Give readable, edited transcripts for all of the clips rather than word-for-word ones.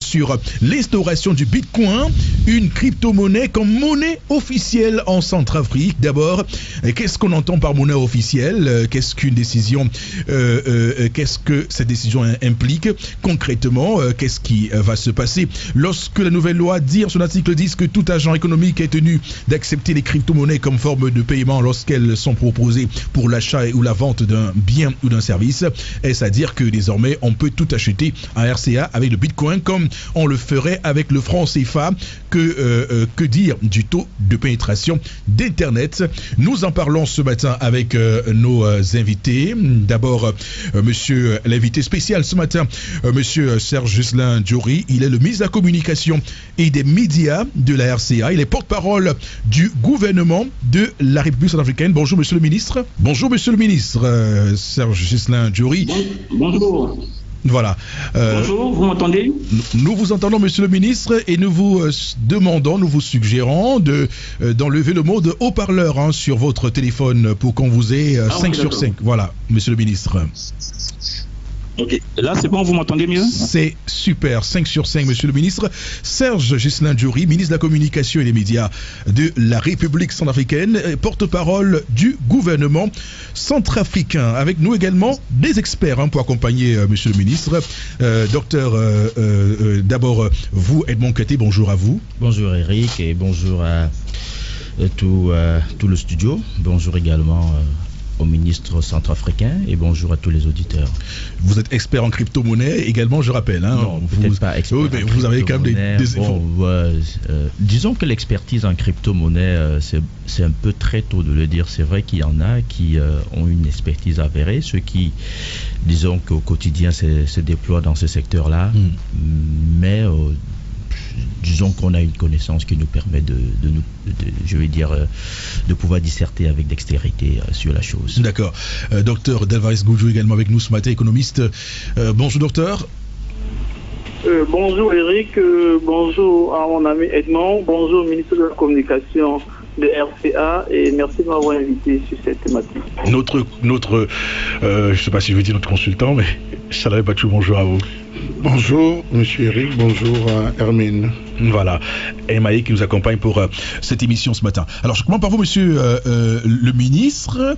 sur l'instauration du Bitcoin, une crypto-monnaie comme monnaie officielle en Centrafrique. D'abord, qu'est-ce qu'on entend par monnaie officielle? Qu'est-ce qu'une décision, qu'est-ce que cette décision implique concrètement? Qu'est-ce qui va se passer lorsque la nouvelle loi dit en son article 10 que tout agent économique est tenu d'accepter les crypto-monnaies comme forme de paiement lorsqu'elles sont proposées pour l'achat ou la vente d'un bien ou d'un service? Est-ce à dire que désormais on peut tout acheter en RCA avec le Bitcoin comme on le ferait avec le franc CFA? Que dire du taux de pénétration d'Internet? Nous en parlons ce matin avec nos invités. D'abord, monsieur l'invité spécial ce matin, monsieur Serge Ghislain Diori. Il est le ministre de la Communication et des médias de la RCA. Il est porte-parole du gouvernement de la République centrafricaine. Bonjour monsieur le ministre. Bonjour monsieur le ministre Serge Ghislain Diori. Bonjour. Voilà. Bonjour, vous m'entendez? Nous vous entendons, monsieur le ministre, et nous vous demandons, nous vous suggérons d'enlever le mot de haut-parleur sur votre téléphone pour qu'on vous ait 5 sur 5. Voilà, monsieur le ministre. Ok, là c'est bon, vous m'entendez mieux? C'est super, 5 sur 5, monsieur le ministre. Serge Ghislain Diori, ministre de la Communication et des médias de la République centrafricaine, porte-parole du gouvernement centrafricain. Avec nous également des experts pour accompagner monsieur le ministre. Docteur, d'abord, vous, Edmond Keté, bonjour à vous. Bonjour Eric et bonjour à tout le studio. Bonjour également au ministre centrafricain et bonjour à tous les auditeurs. Vous êtes expert en crypto-monnaie également, je rappelle. Non, peut-être pas expert. Mais vous avez quand même des efforts. Disons que l'expertise en crypto-monnaie, c'est un peu très tôt de le dire. C'est vrai qu'il y en a qui ont une expertise avérée, ceux qui, disons qu'au quotidien, se déploient dans ce secteur-là, mais disons qu'on a une connaissance qui nous permet de pouvoir disserter avec dextérité sur la chose. D'accord. Docteur Delvaris Goudjou également avec nous ce matin, économiste. Bonjour docteur. Bonjour Eric, bonjour à mon ami Edmond, bonjour ministre de la Communication de RCA et merci de m'avoir invité sur cette thématique. Notre je ne sais pas si je veux dire notre consultant, mais Salah Bachou, bonjour à vous. Bonjour monsieur Eric, bonjour à Hermine. Voilà, Maï qui nous accompagne pour cette émission ce matin. Alors je commence par vous monsieur le ministre.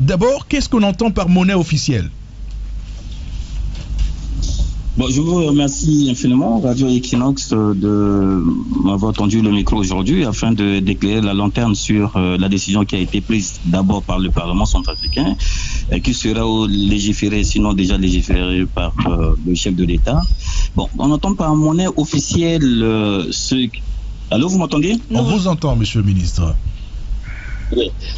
D'abord, qu'est-ce qu'on entend par monnaie officielle? Bon, je vous remercie infiniment, Radio Equinox, de m'avoir tendu le micro aujourd'hui afin d'éclairer la lanterne sur la décision qui a été prise d'abord par le Parlement centrafricain, qui sera légiférée, sinon déjà légiférée par le chef de l'État. Bon, on entend par monnaie officielle Allô, vous m'entendez? On vous entend, monsieur le ministre.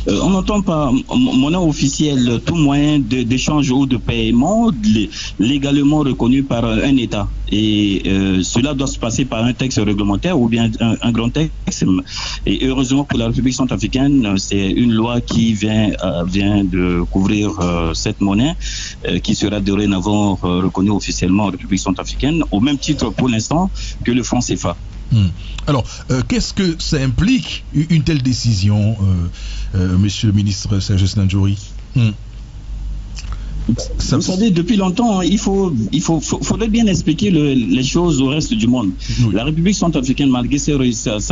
On entend par monnaie officielle tout moyen d'échange ou de paiement légalement reconnu par un État. Et cela doit se passer par un texte réglementaire ou bien un grand texte. Et heureusement pour la République centrafricaine, c'est une loi qui vient de couvrir cette monnaie qui sera dorénavant reconnue officiellement en République centrafricaine, au même titre pour l'instant que le franc CFA. Alors, qu'est-ce que ça implique, une telle décision, monsieur le ministre Serge Ghislain Diori? Vous savez, depuis longtemps, il faudrait bien expliquer les choses au reste du monde. Oui. La République centrafricaine, malgré sa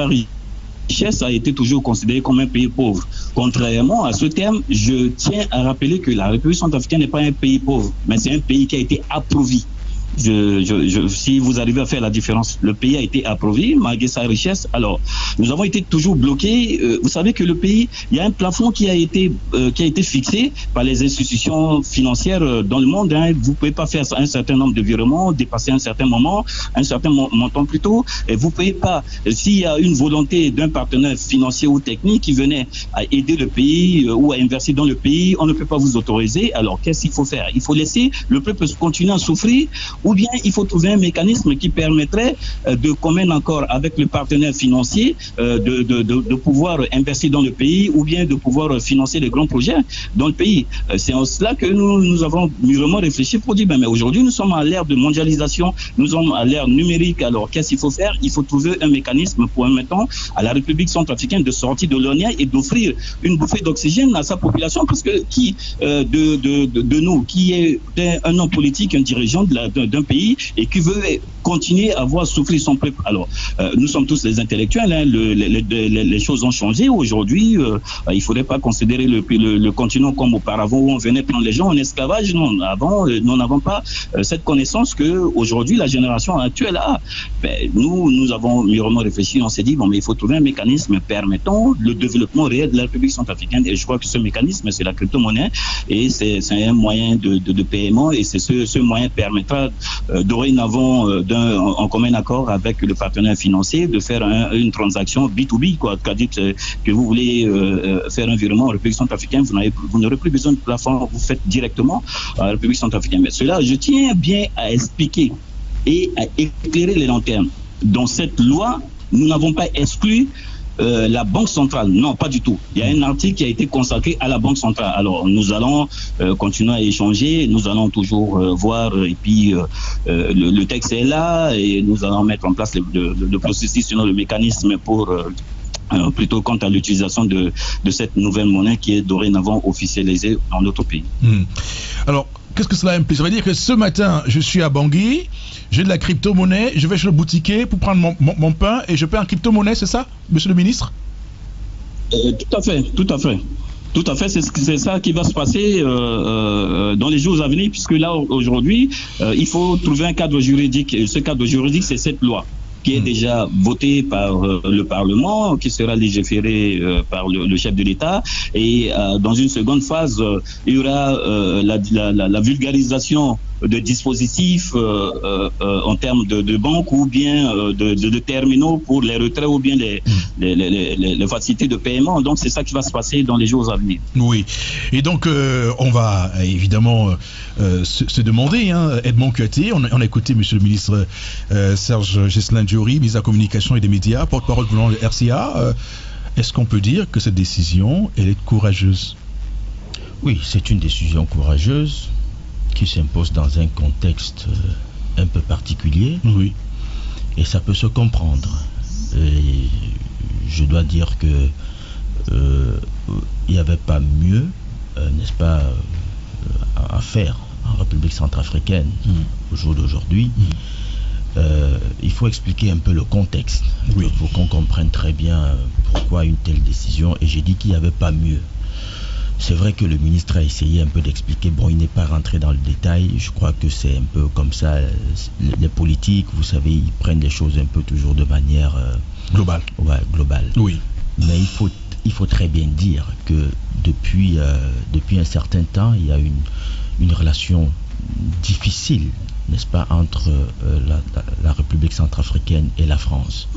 richesse, a été toujours considérée comme un pays pauvre. Contrairement à ce terme, je tiens à rappeler que la République centrafricaine n'est pas un pays pauvre, mais c'est un pays qui a été appauvri. Si vous arrivez à faire la différence, le pays a été appauvri malgré sa richesse. Alors, nous avons été toujours bloqués. Vous savez que le pays, il y a un plafond qui a été fixé par les institutions financières dans le monde. Vous ne pouvez pas faire un certain nombre de virements, dépasser un certain montant plutôt. Et vous ne pouvez pas, s'il y a une volonté d'un partenaire financier ou technique qui venait à aider le pays ou à investir dans le pays, on ne peut pas vous autoriser. Alors, qu'est-ce qu'il faut faire? Il faut laisser le peuple continuer à souffrir. Ou bien il faut trouver un mécanisme qui permettrait de commun accord avec le partenaire financier de pouvoir investir dans le pays ou bien de pouvoir financer les grands projets dans le pays. C'est en cela que nous avons mûrement réfléchi pour dire mais aujourd'hui nous sommes à l'ère de mondialisation, nous sommes à l'ère numérique. Alors qu'est-ce qu'il faut faire? Il faut trouver un mécanisme pour permettre à la République centrafricaine de sortir de l'ornière et d'offrir une bouffée d'oxygène à sa population, parce que qui de nous qui est un homme politique, un dirigeant de d'un pays et qui veut continuer à voir souffrir son peuple. Alors, nous sommes tous les intellectuels, hein, les choses ont changé. Aujourd'hui, il ne faudrait pas considérer le continent comme auparavant où on venait prendre les gens en esclavage. Non, avant, nous n'avons pas cette connaissance qu'aujourd'hui, la génération actuelle a. Nous avons mûrement réfléchi, on s'est dit, bon, mais il faut trouver un mécanisme permettant le développement réel de la République centrafricaine. Et je crois que ce mécanisme, c'est la crypto-monnaie et c'est un moyen de paiement et c'est ce moyen permettra dorénavant en commun accord avec le partenaire financier de faire une transaction B2B, quoi. C'est-à-dire que vous voulez faire un virement en République centrafricaine, vous n'aurez plus besoin de plateforme, vous faites directement à la République centrafricaine. Mais cela, je tiens bien à expliquer et à éclairer les lanternes. Dans cette loi, nous n'avons pas exclu la Banque centrale. Non, pas du tout. Il y a un article qui a été consacré à la Banque centrale. Alors, nous allons continuer à échanger, nous allons toujours voir, et puis le texte est là, et nous allons mettre en place le processus, sinon le mécanisme pour... plutôt quant à l'utilisation de cette nouvelle monnaie qui est dorénavant officialisée dans notre pays. Alors, qu'est-ce que cela implique? Ça veut dire que ce matin, je suis à Bangui, j'ai de la crypto-monnaie, je vais chez le boutiquier pour prendre mon pain et je paie en crypto-monnaie, c'est ça, monsieur le ministre? Tout à fait. Tout à fait, c'est ça qui va se passer dans les jours à venir, puisque là, aujourd'hui, il faut trouver un cadre juridique. Et ce cadre juridique, c'est cette loi qui est déjà votée par le Parlement, qui sera légiférée par le chef de l'État. Et dans une seconde phase, il y aura la vulgarisation de dispositifs en termes de banques ou bien de terminaux pour les retraits ou bien les facilités de paiement. Donc c'est ça qui va se passer dans les jours à venir. Oui, et donc on va évidemment se demander, hein, Edmond Kuaté, on a écouté monsieur le ministre Serge Ghislain Diori, ministre de la Communication et des Médias, porte-parole de RCA. Est-ce qu'on peut dire que cette décision, elle est courageuse? Oui, c'est une décision courageuse qui s'impose dans un contexte un peu particulier. Oui. Et ça peut se comprendre. Et je dois dire que il n'y avait pas mieux, n'est-ce pas, à faire en République centrafricaine au jour d'aujourd'hui. Il faut expliquer un peu le contexte pour qu'on comprenne très bien pourquoi une telle décision. Et j'ai dit qu'il n'y avait pas mieux. C'est vrai que le ministre a essayé un peu d'expliquer, bon, il n'est pas rentré dans le détail, je crois que c'est un peu comme ça, les politiques, vous savez, ils prennent les choses un peu toujours de manière... globale. Ouais, globale. Oui. Mais il faut très bien dire que depuis un certain temps, il y a une relation difficile, n'est-ce pas, entre la République centrafricaine et la France.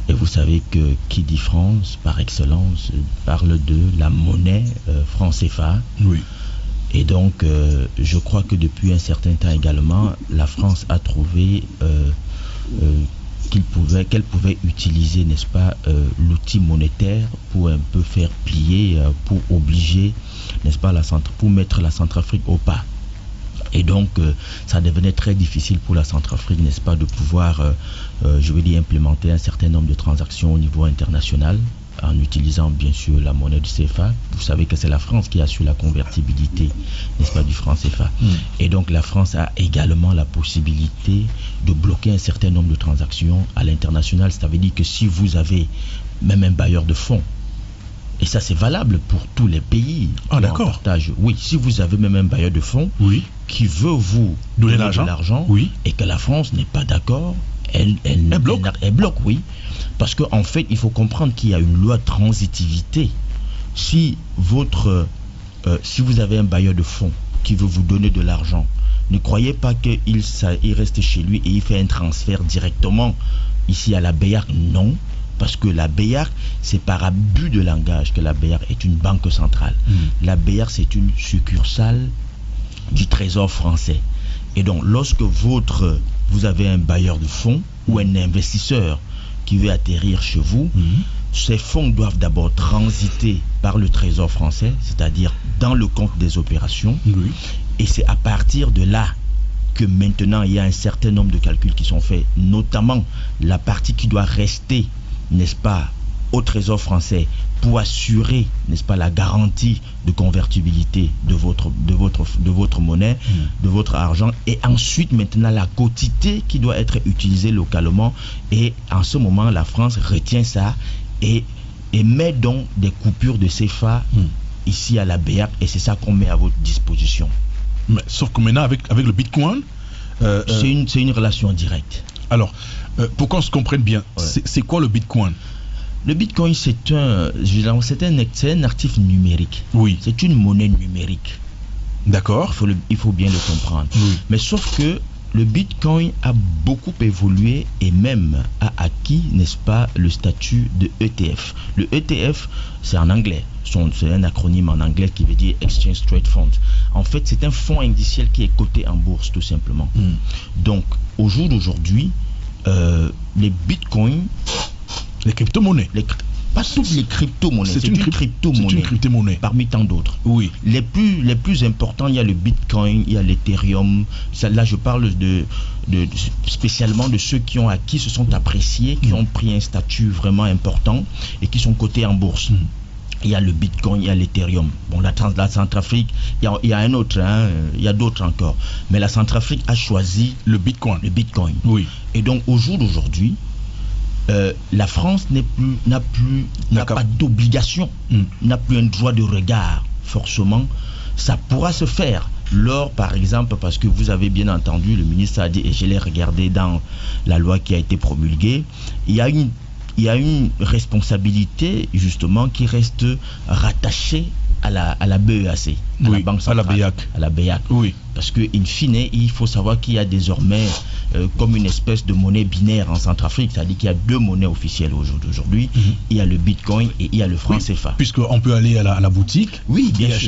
Et vous savez que qui dit France, par excellence, parle de la monnaie franc CFA. Oui. Et donc, je crois que depuis un certain temps également, la France a trouvé qu'elle pouvait utiliser, n'est-ce pas, l'outil monétaire pour un peu faire plier, pour obliger, n'est-ce pas, pour mettre la Centrafrique au pas. Et donc, ça devenait très difficile pour la Centrafrique, n'est-ce pas, de pouvoir, je veux dire, implémenter un certain nombre de transactions au niveau international, en utilisant bien sûr la monnaie du CFA. Vous savez que c'est la France qui assure la convertibilité, n'est-ce pas, du franc CFA. Et donc, la France a également la possibilité de bloquer un certain nombre de transactions à l'international. Ça veut dire que si vous avez même un bailleur de fonds, et ça c'est valable pour tous les pays. Ah d'accord. Oui, si vous avez même un bailleur de fonds qui veut vous donner de l'argent et que la France n'est pas d'accord, elle bloque, oui. Parce qu'en fait, il faut comprendre qu'il y a une loi de transitivité. Si vous avez un bailleur de fonds qui veut vous donner de l'argent, ne croyez pas qu'il reste chez lui et il fait un transfert directement ici à la BEAC. Non. Parce que la BEAC, c'est par abus de langage que la BEAC est une banque centrale. La BEAC, c'est une succursale du Trésor français. Et donc, lorsque vous avez un bailleur de fonds ou un investisseur qui veut atterrir chez vous, ces fonds doivent d'abord transiter par le Trésor français, c'est-à-dire dans le compte des opérations. Et c'est à partir de là que maintenant, il y a un certain nombre de calculs qui sont faits, notamment la partie qui doit rester, n'est-ce pas, au Trésor français pour assurer, n'est-ce pas, la garantie de convertibilité de votre monnaie, de votre argent, et ensuite maintenant la quotité qui doit être utilisée localement. Et en ce moment, la France retient ça et met donc des coupures de CFA ici à la BEAC, et c'est ça qu'on met à votre disposition. Mais, sauf que maintenant, avec le Bitcoin... c'est une relation directe. Alors, pour qu'on se comprenne bien, c'est quoi le Bitcoin? Le Bitcoin, c'est un actif numérique. Oui. C'est une monnaie numérique. D'accord. Il faut bien le comprendre. Oui. Mais sauf que le Bitcoin a beaucoup évolué et même a acquis, n'est-ce pas, le statut de ETF. Le ETF, c'est en anglais. C'est un acronyme en anglais qui veut dire Exchange Traded Fund. En fait, c'est un fonds indiciel qui est coté en bourse, tout simplement. Donc, au jour d'aujourd'hui, les Bitcoins... Les crypto-monnaies. Pas toutes les crypto-monnaies. C'est une crypto-monnaie. Parmi tant d'autres. Oui. Les plus importants, il y a le Bitcoin, il y a l'Ethereum. Là, je parle spécialement de ceux qui ont acquis, se sont appréciés, qui ont pris un statut vraiment important et qui sont cotés en bourse. Il y a le Bitcoin, il y a l'Ethereum. Bon, la Centrafrique, il y a un autre, il y a d'autres encore. Mais la Centrafrique a choisi le Bitcoin. Oui. Et donc, au jour d'aujourd'hui, la France n'a pas d'obligation, n'a plus un droit de regard, forcément. Ça pourra se faire lors, par exemple, parce que vous avez bien entendu, le ministre a dit, et je l'ai regardé dans la loi qui a été promulguée, il y a une responsabilité, justement, qui reste rattachée à la BEAC, la Banque centrale, à la BEAC. Oui. Parce que, in fine, il faut savoir qu'il y a désormais comme une espèce de monnaie binaire en Centrafrique, c'est-à-dire qu'il y a deux monnaies officielles aujourd'hui. Il y a le Bitcoin et il y a le franc CFA. Puisqu'on peut aller à la boutique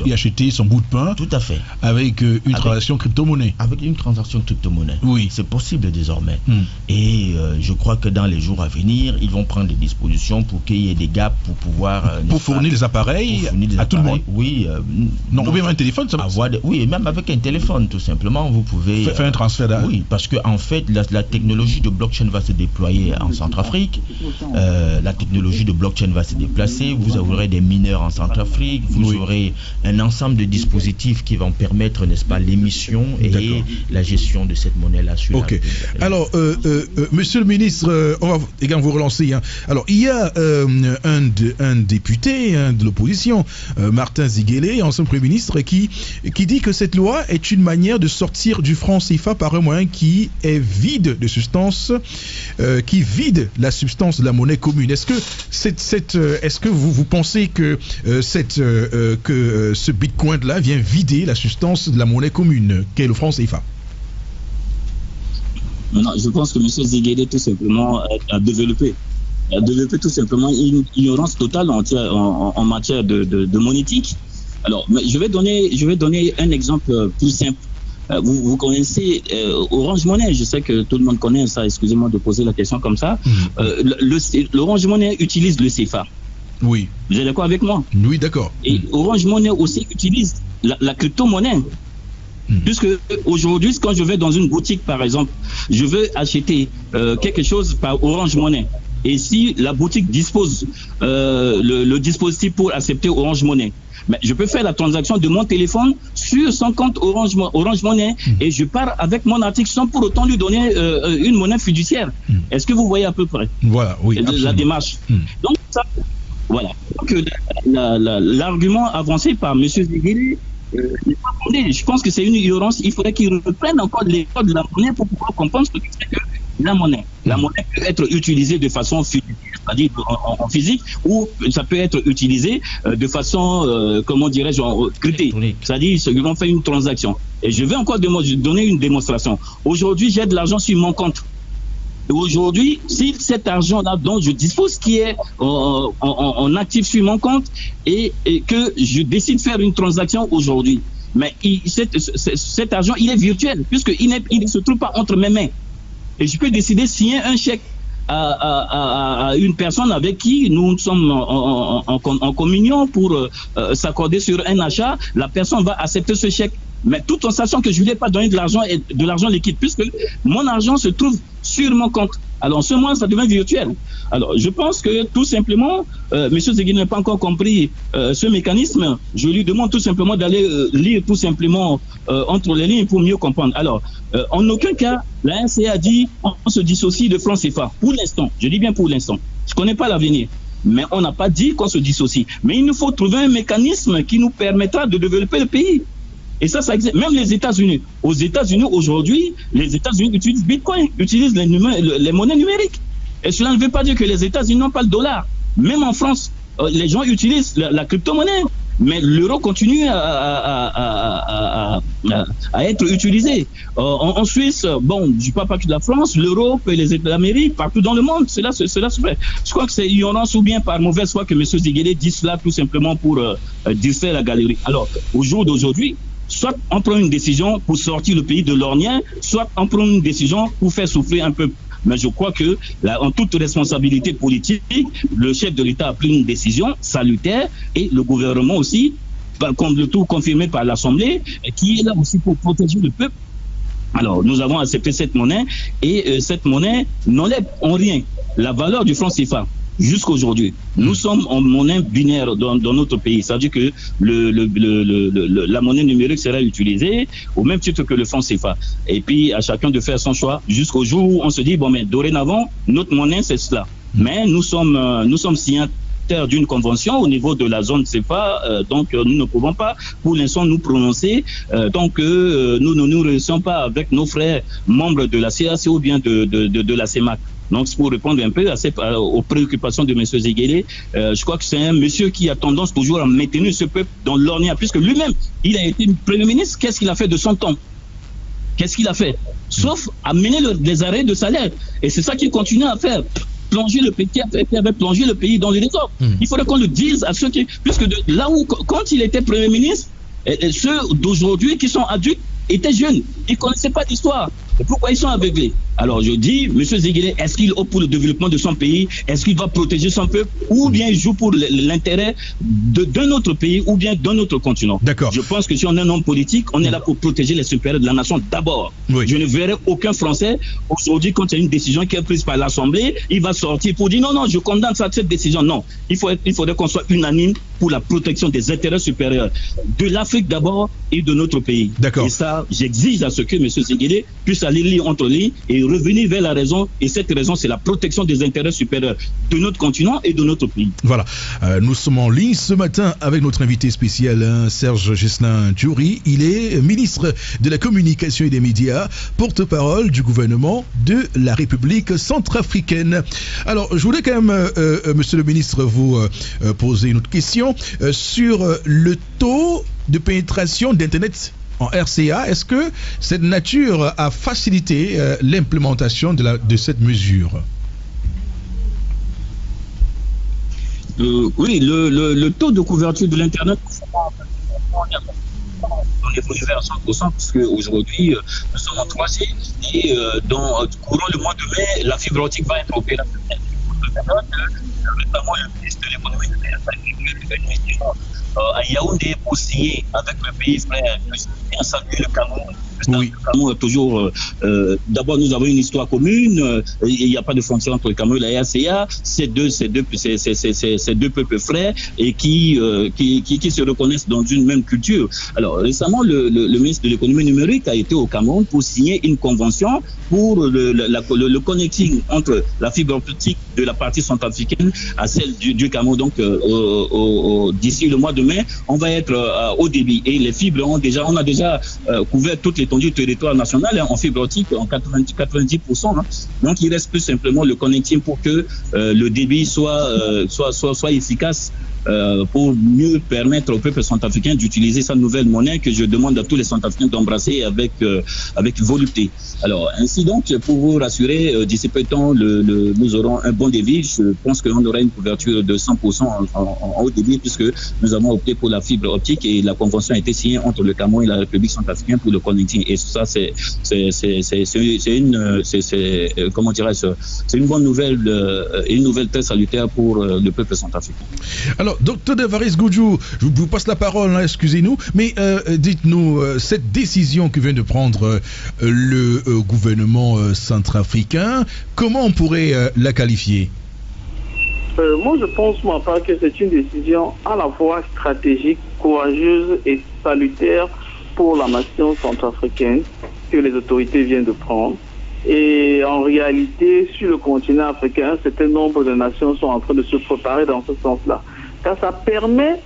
et acheter son bout de pain. Tout à fait. Avec une transaction crypto-monnaie. Avec une transaction crypto-monnaie. Oui. C'est possible désormais. Et je crois que dans les jours à venir, ils vont prendre des dispositions pour qu'il y ait des gaps pour pouvoir... pour fournir des appareils à tout le monde. Oui. Non, ou même un téléphone. Oui, et même avec un téléphone, tout simplement, vous pouvez... faire un transfert d'argent. Oui, parce qu'en fait, la technologie de blockchain va se déployer en Centrafrique. La technologie de blockchain va se déplacer. Vous aurez des mineurs en Centrafrique. Vous aurez un ensemble de dispositifs qui vont permettre, n'est-ce pas, l'émission et la gestion de cette monnaie-là. Ok. Alors, monsieur le ministre, on va également vous relancer. Alors, il y a un député de l'opposition, Martin Ziguélé, ancien Premier ministre, qui dit que cette loi est une manière de sortir du franc CFA par un moyen qui est vide de substance, qui vide la substance de la monnaie commune. Est-ce que vous pensez que ce Bitcoin-là vient vider la substance de la monnaie commune, qu'est le franc CFA? Non, je pense que M. Ziguélé tout simplement a développé tout simplement une ignorance totale en matière de monétique. Alors, je vais donner un exemple plus simple. Vous connaissez Orange Money, je sais que tout le monde connaît ça, excusez-moi de poser la question comme ça. L'Orange Money utilise le CFA. Oui. Vous êtes d'accord avec moi? Oui, d'accord. Et Orange Money aussi utilise la crypto-monnaie. Puisque aujourd'hui, quand je vais dans une boutique, par exemple, je veux acheter quelque chose par Orange Money. Et si la boutique dispose le dispositif pour accepter Orange Money, mais je peux faire la transaction de mon téléphone sur son compte Orange Money et je pars avec mon article sans pour autant lui donner une monnaie fiduciaire. Est-ce que vous voyez à peu près la démarche? Donc, ça, voilà. Donc, l'argument avancé par M. Ziguélé n'est pas fondé. Je pense que c'est une ignorance. Il faudrait qu'il reprenne encore les codes de la monnaie pour pouvoir comprendre ce que c'est que la monnaie. La monnaie peut être utilisée de façon fiduciaire, c'est-à-dire en physique, ou ça peut être utilisé de façon, comment dirais-je, cryptée, c'est-à-dire ils vont faire une transaction. Et je vais encore donner une démonstration. Aujourd'hui, j'ai de l'argent sur mon compte. Et aujourd'hui, si cet argent-là dont je dispose, qui est en actif sur mon compte, et que je décide de faire une transaction aujourd'hui, mais cet argent, il est virtuel, puisqu'il ne se trouve pas entre mes mains. Et je peux décider de signer un chèque à une personne avec qui nous sommes en communion pour s'accorder sur un achat. La personne va accepter ce chèque. mais tout en sachant que je ne lui ai pas donné de l'argent liquide, puisque mon argent se trouve sur mon compte. Alors, en ce moment, ça devient virtuel. Alors, je pense que tout simplement, M. Zeguele n'a pas encore compris ce mécanisme. Je lui demande tout simplement d'aller lire tout simplement entre les lignes pour mieux comprendre. Alors, en aucun cas, la RCA a dit on se dissocie de francs CFA. Pour l'instant, je dis bien pour l'instant. Je ne connais pas l'avenir. Mais on n'a pas dit qu'on se dissocie. Mais il nous faut trouver un mécanisme qui nous permettra de développer le pays. Et ça existe. Même les États-Unis. Aux États-Unis, aujourd'hui, les États-Unis utilisent Bitcoin, utilisent les monnaies numériques. Et cela ne veut pas dire que les États-Unis n'ont pas le dollar. Même en France, les gens utilisent la crypto-monnaie. Mais l'euro continue à être utilisé. En Suisse, bon, je ne parle pas que de la France, l'Europe et les États d'Amérique, partout dans le monde, cela se fait. Je crois que c'est ignorance ou bien par mauvaise foi que M. Zeguele dit cela tout simplement pour distraire la galerie. Alors, au jour d'aujourd'hui, soit on prend une décision pour sortir le pays de l'ornière, soit on prend une décision pour faire souffrir un peu. Mais je crois que, là, en toute responsabilité politique, le chef de l'État a pris une décision salutaire et le gouvernement aussi, comme le tout confirmé par l'Assemblée, qui est là aussi pour protéger le peuple. Alors, nous avons accepté cette monnaie et cette monnaie n'enlève en rien la valeur du franc CFA. Jusqu'aujourd'hui, nous sommes en monnaie binaire dans notre pays. C'est-à-dire que la monnaie numérique sera utilisée au même titre que le franc CFA. Et puis, à chacun de faire son choix jusqu'au jour où on se dit, bon, mais dorénavant, notre monnaie, c'est cela. Mais nous sommes signataires d'une convention au niveau de la zone CFA, donc nous ne pouvons pas, pour l'instant, nous prononcer tant que nous ne nous réunissons pas avec nos frères membres de la CAC ou bien de la CEMAC. Donc, pour répondre un peu aux préoccupations de M. Zeguele, je crois que c'est un monsieur qui a tendance toujours à maintenir ce peuple dans l'ornière, puisque lui-même, il a été Premier ministre. Qu'est-ce qu'il a fait de son temps? Qu'est-ce qu'il a fait? Sauf amener les arrêts de salaire. Et c'est ça qu'il continue à faire. Plonger le pays, qui avait plongé le pays dans le désordre. Il faudrait qu'on le dise à ceux qui... Puisque là où, quand il était Premier ministre, ceux d'aujourd'hui qui sont adultes étaient jeunes. Ils ne connaissaient pas d'histoire. Et pourquoi ils sont aveuglés? Alors je dis, M. Zeguele, est-ce qu'il opte pour le développement de son pays? Est-ce qu'il va protéger son peuple? Ou bien il joue pour l'intérêt d'un autre pays ou bien d'un autre continent? D'accord. Je pense que si on est un homme politique, on est là pour protéger les supérieurs de la nation d'abord. Oui. Je ne verrai aucun Français aujourd'hui, quand il y a une décision qui est prise par l'Assemblée, il va sortir pour dire non, je condamne cette décision. Non, il faudrait qu'on soit unanime pour la protection des intérêts supérieurs de l'Afrique d'abord et de notre pays. D'accord. Et ça, j'exige à ce que M. Zeguele puisse aller lire entre lignes et revenir vers la raison. Et cette raison, c'est la protection des intérêts supérieurs de notre continent et de notre pays. Voilà. Nous sommes en ligne ce matin avec notre invité spécial, Serge Ghislain Diouri. Il est ministre de la Communication et des Médias, porte-parole du gouvernement de la République centrafricaine. Alors, je voulais quand même, monsieur le ministre, vous poser une autre question sur le taux de pénétration d'Internet en RCA. Est-ce que cette nature a facilité l'implémentation de cette mesure? Oui, le taux de couverture de l'Internet on évolue vers 100% parce qu'aujourd'hui, nous sommes en 3G et courant le mois de mai, la fibre optique va être opérationnelle. Notamment le ministre de l'économie à Yaoundé pour signer avec le pays frère. Bien saluer le Cameroun. Oui. Le Cameroun est toujours. D'abord, nous avons une histoire commune. Il n'y a pas de frontière entre le Cameroun et la RCA. Ces deux peuples frères et qui se reconnaissent dans une même culture. Alors, récemment, le ministre de l'économie numérique a été au Cameroun pour signer une convention pour le connecting entre la fibre optique de la partie centrafricaine à celle du Cameroun. Donc, d'ici le mois de mai, on va être au débit. Et les fibres on a déjà couvert toute l'étendue du territoire national en fibre optique en 90%. Donc, il reste plus simplement le connecting pour que le débit soit efficace. Pour mieux permettre au peuple centrafricain d'utiliser sa nouvelle monnaie que je demande à tous les centrafricains d'embrasser avec volupté. Alors, ainsi donc, pour vous rassurer, d'ici peu de temps, nous aurons un bon débit. Je pense qu'on aura une couverture de 100% en haut débit puisque nous avons opté pour la fibre optique et la convention a été signée entre le Cameroun et la République centrafricaine pour le connecting. Et ça, c'est une bonne nouvelle, une nouvelle très salutaire pour le peuple centrafricain. Alors, Alors, docteur Devaris Goudjou, je vous passe la parole, hein, excusez-nous, mais dites-nous, cette décision que vient de prendre le gouvernement centrafricain, comment on pourrait la qualifier? Moi, je pense, moi, pas que c'est une décision à la fois stratégique, courageuse et salutaire pour la nation centrafricaine que les autorités viennent de prendre. Et en réalité, sur le continent africain, un certain nombre de nations sont en train de se préparer dans ce sens-là. Car ça permet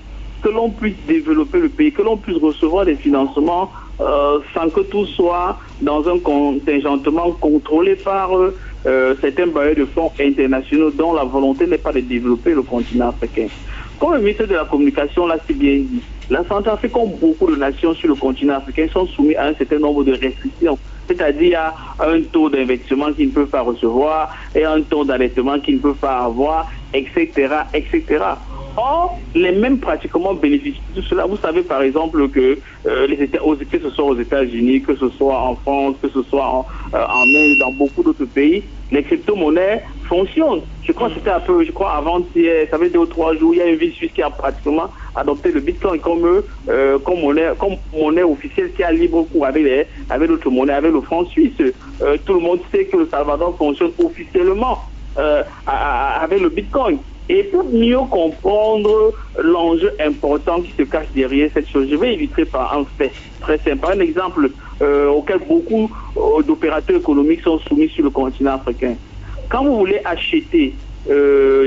que l'on puisse développer le pays, que l'on puisse recevoir des financements sans que tout soit dans un contingentement contrôlé par certains bailleurs de fonds internationaux dont la volonté n'est pas de développer le continent africain. Comme le ministre de la Communication l'a si bien dit, la Centrafrique, comme beaucoup de nations sur le continent africain, sont soumis à un certain nombre de restrictions. C'est-à-dire un taux d'investissement qu'ils ne peuvent pas recevoir et un taux d'endettement qu'ils ne peuvent pas avoir, etc., etc. Or, les mêmes pratiquement bénéficient de cela. Vous savez par exemple que que ce soit aux États-Unis, que ce soit en France, que ce soit en Inde, dans beaucoup d'autres pays, les crypto-monnaies fonctionnent. Je crois que c'était un peu, avant-hier, ça fait 2 ou 3 jours, il y a une ville suisse qui a pratiquement adopté le Bitcoin comme monnaie officielle qui a libre cours avec d'autres monnaies, avec le franc suisse. Tout le monde sait que le Salvador fonctionne officiellement avec le Bitcoin. Et pour mieux comprendre l'enjeu important qui se cache derrière cette chose, je vais illustrer par un fait très simple. Un exemple auquel beaucoup d'opérateurs économiques sont soumis sur le continent africain. Quand vous voulez acheter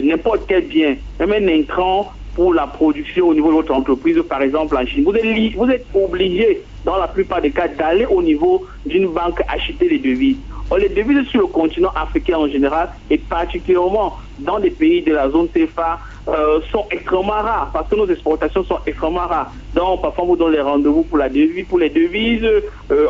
n'importe quel bien, même un intrant pour la production au niveau de votre entreprise, par exemple en Chine, vous êtes obligé, dans la plupart des cas, d'aller au niveau d'une banque acheter les devises. Or, les devises sur le continent africain en général, et particulièrement dans des pays de la zone CFA, sont extrêmement rares, parce que nos exportations sont extrêmement rares. Donc, parfois, on vous donne les rendez-vous pour les devises,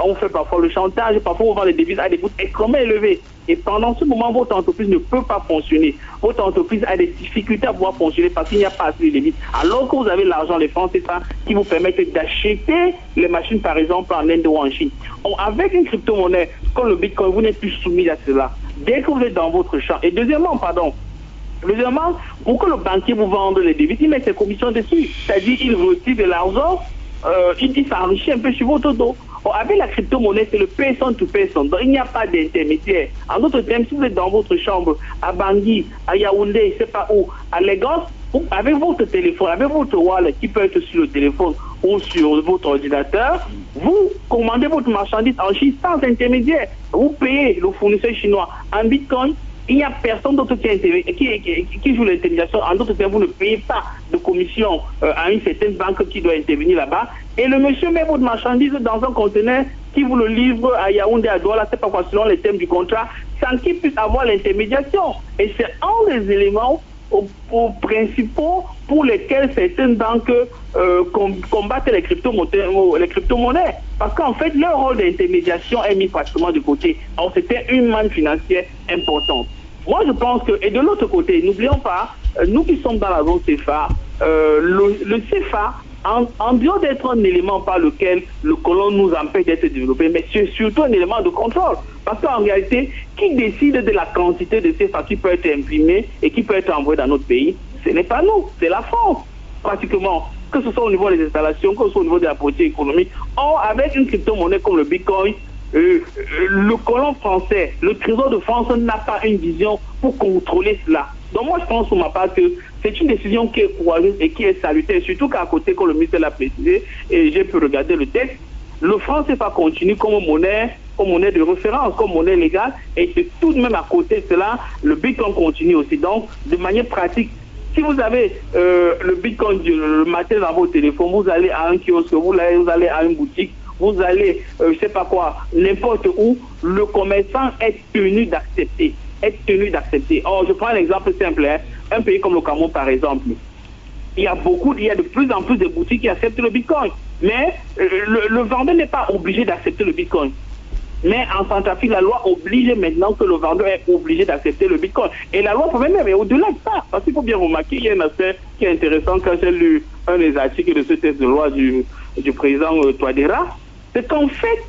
on fait parfois le chantage, parfois on vend les devises à des coûts extrêmement élevés. Et pendant ce moment, votre entreprise ne peut pas fonctionner. Votre entreprise a des difficultés à pouvoir fonctionner parce qu'il n'y a pas assez de devises. Alors que vous avez l'argent, les francs CFA, qui vous permettent d'acheter les machines, par exemple, en Inde ou en Chine. Avec une crypto-monnaie comme le Bitcoin, vous n'êtes plus soumis à cela. Dès que vous êtes dans votre champ. Et deuxièmement, pour que le banquier vous vende les devises, il met ses commissions dessus. C'est-à-dire, il retire de l'argent, il s'enrichit un peu sur votre dos. Avec la crypto-monnaie, c'est le person to person. Donc, il n'y a pas d'intermédiaire. En d'autres termes, si vous êtes dans votre chambre, à Bangui, à Yaoundé, je ne sais pas où, à Lagos, avec votre téléphone, avec votre wallet qui peut être sur le téléphone ou sur votre ordinateur, vous commandez votre marchandise en Chine sans intermédiaire. Vous payez le fournisseur chinois en Bitcoin. Il n'y a personne d'autre qui joue l'intermédiation. En d'autres termes, vous ne payez pas de commission à une certaine banque qui doit intervenir là-bas. Et le monsieur met votre marchandise dans un conteneur qui vous le livre à Yaoundé, à Douala, c'est pas quoi, selon les termes du contrat, sans qu'il puisse avoir l'intermédiation. Et c'est un des éléments principaux pour lesquels certaines banques combattent les crypto-monnaies. Parce qu'en fait, leur rôle d'intermédiation est mis pratiquement de côté. Alors, c'était une manne financière importante. Moi, je pense que, et de l'autre côté, n'oublions pas, nous qui sommes dans la zone CFA, le CFA, en dehors d'être un élément par lequel le colon nous empêche d'être développé, mais c'est surtout un élément de contrôle. Parce qu'en réalité, qui décide de la quantité de CFA qui peut être imprimée et qui peut être envoyée dans notre pays? Ce n'est pas nous, c'est la France, pratiquement. Que ce soit au niveau des installations, que ce soit au niveau de la politique économique. Or, avec une crypto-monnaie comme le Bitcoin, le colon français, le Trésor de France n'a pas une vision pour contrôler cela. Donc moi, je pense pour ma part que c'est une décision qui est courageuse et qui est salutaire, surtout qu'à côté, comme le ministre l'a précisé, et j'ai pu regarder le texte, le franc CFA continue comme monnaie de référence, comme monnaie légale, et c'est tout de même à côté de cela, le Bitcoin continue aussi. Donc, de manière pratique, si vous avez le Bitcoin le matin dans votre téléphone, vous allez à un kiosque, vous allez à une boutique, vous allez, je sais pas quoi, n'importe où, le commerçant est tenu d'accepter. Or, je prends un exemple simple, un pays comme le Cameroun par exemple. Il y a de plus en plus de boutiques qui acceptent le Bitcoin. Mais le vendeur n'est pas obligé d'accepter le Bitcoin. Mais en Centrafrique, la loi oblige maintenant que le vendeur est obligé d'accepter le Bitcoin. Et la loi peut même aller au-delà de ça. Parce qu'il faut bien remarquer, il y a un aspect qui est intéressant quand j'ai lu un des articles de ce texte de loi du président Touadéra. C'est qu'en fait,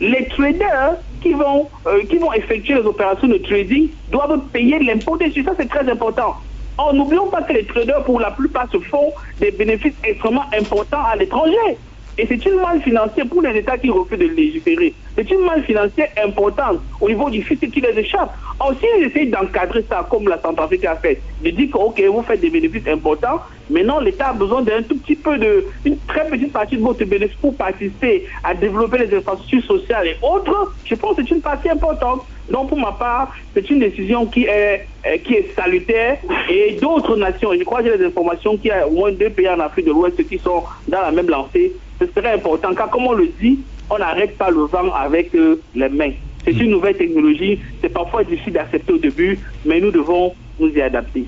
les traders qui vont effectuer les opérations de trading doivent payer l'impôt dessus. Ça, c'est très important. N'oublions pas que les traders, pour la plupart, se font des bénéfices extrêmement importants à l'étranger. Et c'est une manne financière pour les États qui refusent de légiférer. C'est une manne financière importante au niveau du fisc qui les échappe. Or, s'ils essayent d'encadrer ça comme la Centrafrique a fait, de dire que, ok, vous faites des bénéfices importants, maintenant l'État a besoin d'un tout petit peu une très petite partie de votre bénéfice pour participer à développer les infrastructures sociales et autres, je pense que c'est une partie importante. Donc, pour ma part, c'est une décision qui est salutaire, et d'autres nations, je crois que j'ai les informations qu'il y a au moins 2 pays en Afrique de l'Ouest qui sont dans la même lancée. Ce serait important, car comme on le dit, on n'arrête pas le vent avec les mains. C'est une nouvelle technologie, c'est parfois difficile d'accepter au début, mais nous devons nous y adapter.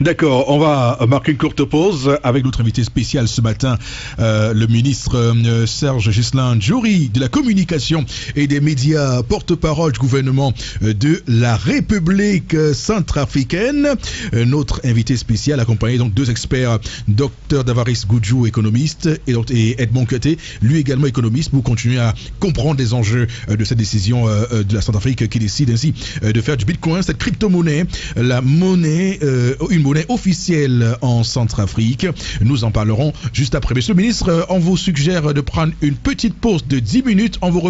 D'accord, on va marquer une courte pause avec notre invité spécial ce matin, le ministre Serge Ghislain Djouri de la communication et des médias, porte-parole du gouvernement de la République centrafricaine. Notre invité spécial accompagné donc 2 experts, Dr Davaris Goudjou, économiste, et Edmond Keté, lui également économiste, pour continuer à comprendre les enjeux de cette décision de la Centrafrique qui décide ainsi de faire du Bitcoin, cette crypto-monnaie, une monnaie officielle en Centrafrique. Nous en parlerons juste après. Monsieur le ministre, on vous suggère de prendre une petite pause de 10 minutes. On vous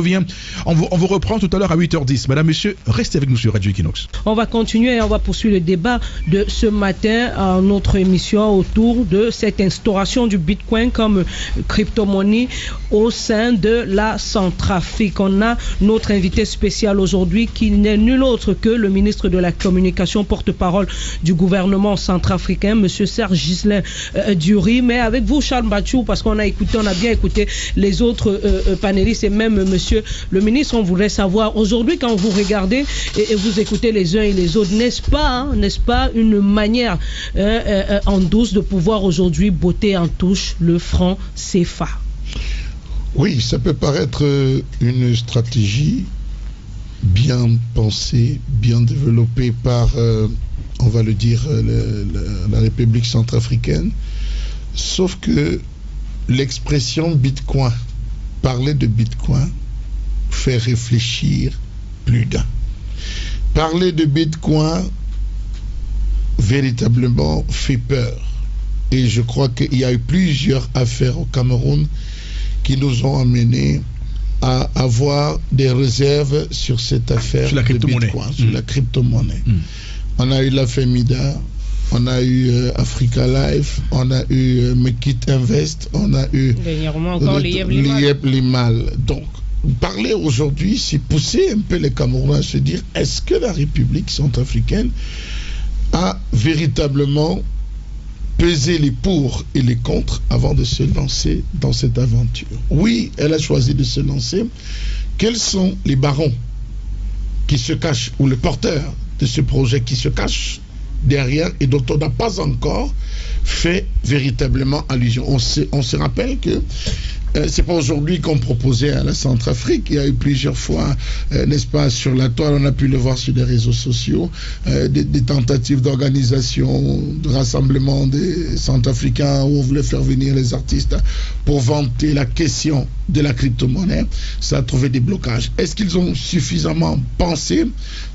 reprend tout à l'heure à 8h10. Madame, monsieur, restez avec nous sur Radio Equinox. On va continuer et on va poursuivre le débat de ce matin à notre émission autour de cette instauration du Bitcoin comme crypto-monnaie au sein de la Centrafrique. On a notre invité spécial aujourd'hui qui n'est nul autre que le ministre de la Communication, porte-parole du gouvernement centrafricain, monsieur Serge Ghislain Djouri. Mais avec vous, Charles Mbachou, parce qu'on a bien écouté les autres panélistes et même monsieur le ministre, on voudrait savoir aujourd'hui, quand vous regardez et vous écoutez les uns et les autres, n'est-ce pas une manière en douce de pouvoir aujourd'hui botter en touche le franc CFA? Oui, ça peut paraître une stratégie bien pensée, bien développée par, on va le dire, la République centrafricaine, sauf que l'expression Bitcoin, parler de Bitcoin, fait réfléchir plus d'un. Parler de Bitcoin, véritablement, fait peur. Et je crois qu'il y a eu plusieurs affaires au Cameroun qui nous ont amenés à avoir des réserves sur cette affaire sur la crypto-monnaie. Bitcoin, sur la crypto-monnaie. On a eu la FEMIDA, on a eu Africa Life, on a eu Mekit Invest, on a eu dernièrement encore l'IEP Limal. Donc, parler aujourd'hui, c'est pousser un peu les Camerounais à se dire, est-ce que la République centrafricaine a véritablement peser les pour et les contre avant de se lancer dans cette aventure? Oui, elle a choisi de se lancer. Quels sont les barons qui se cachent, ou les porteurs de ce projet qui se cachent derrière et dont on n'a pas encore fait véritablement allusion? On se rappelle que c'est pas aujourd'hui qu'on proposait à la Centrafrique. Il y a eu plusieurs fois, n'est-ce pas, sur la toile, on a pu le voir sur les réseaux sociaux, des tentatives d'organisation, de rassemblement des Centrafricains où on voulait faire venir les artistes pour vanter la question de la crypto-monnaie. Ça a trouvé des blocages. Est-ce qu'ils ont suffisamment pensé?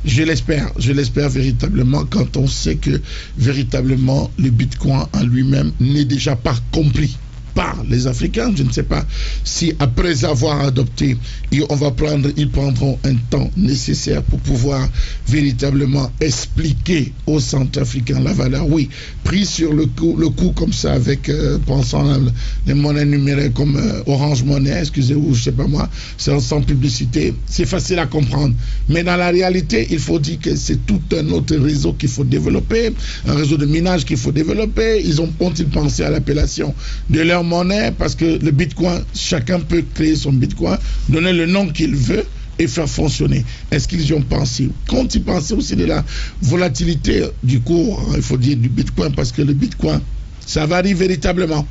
Je l'espère véritablement, quand on sait que véritablement le Bitcoin en lui-même n'est déjà pas compris par les Africains. Je ne sais pas si après avoir adopté, ils prendront un temps nécessaire pour pouvoir véritablement expliquer aux Centrafricains la valeur. Oui, pris sur le coup comme ça, avec pensant à les monnaies numériques comme Orange Monnaie, excusez-moi, je ne sais pas moi, sans publicité, c'est facile à comprendre. Mais dans la réalité, il faut dire que c'est tout un autre réseau qu'il faut développer, un réseau de minage qu'il faut développer. Ont-ils pensé à l'appellation de leur monnaie? Parce que le Bitcoin, chacun peut créer son Bitcoin, donner le nom qu'il veut et faire fonctionner. Est-ce qu'ils y ont pensé? Quand ils pensaient aussi de la volatilité du cours, il faut dire du Bitcoin, parce que le Bitcoin, ça varie véritablement.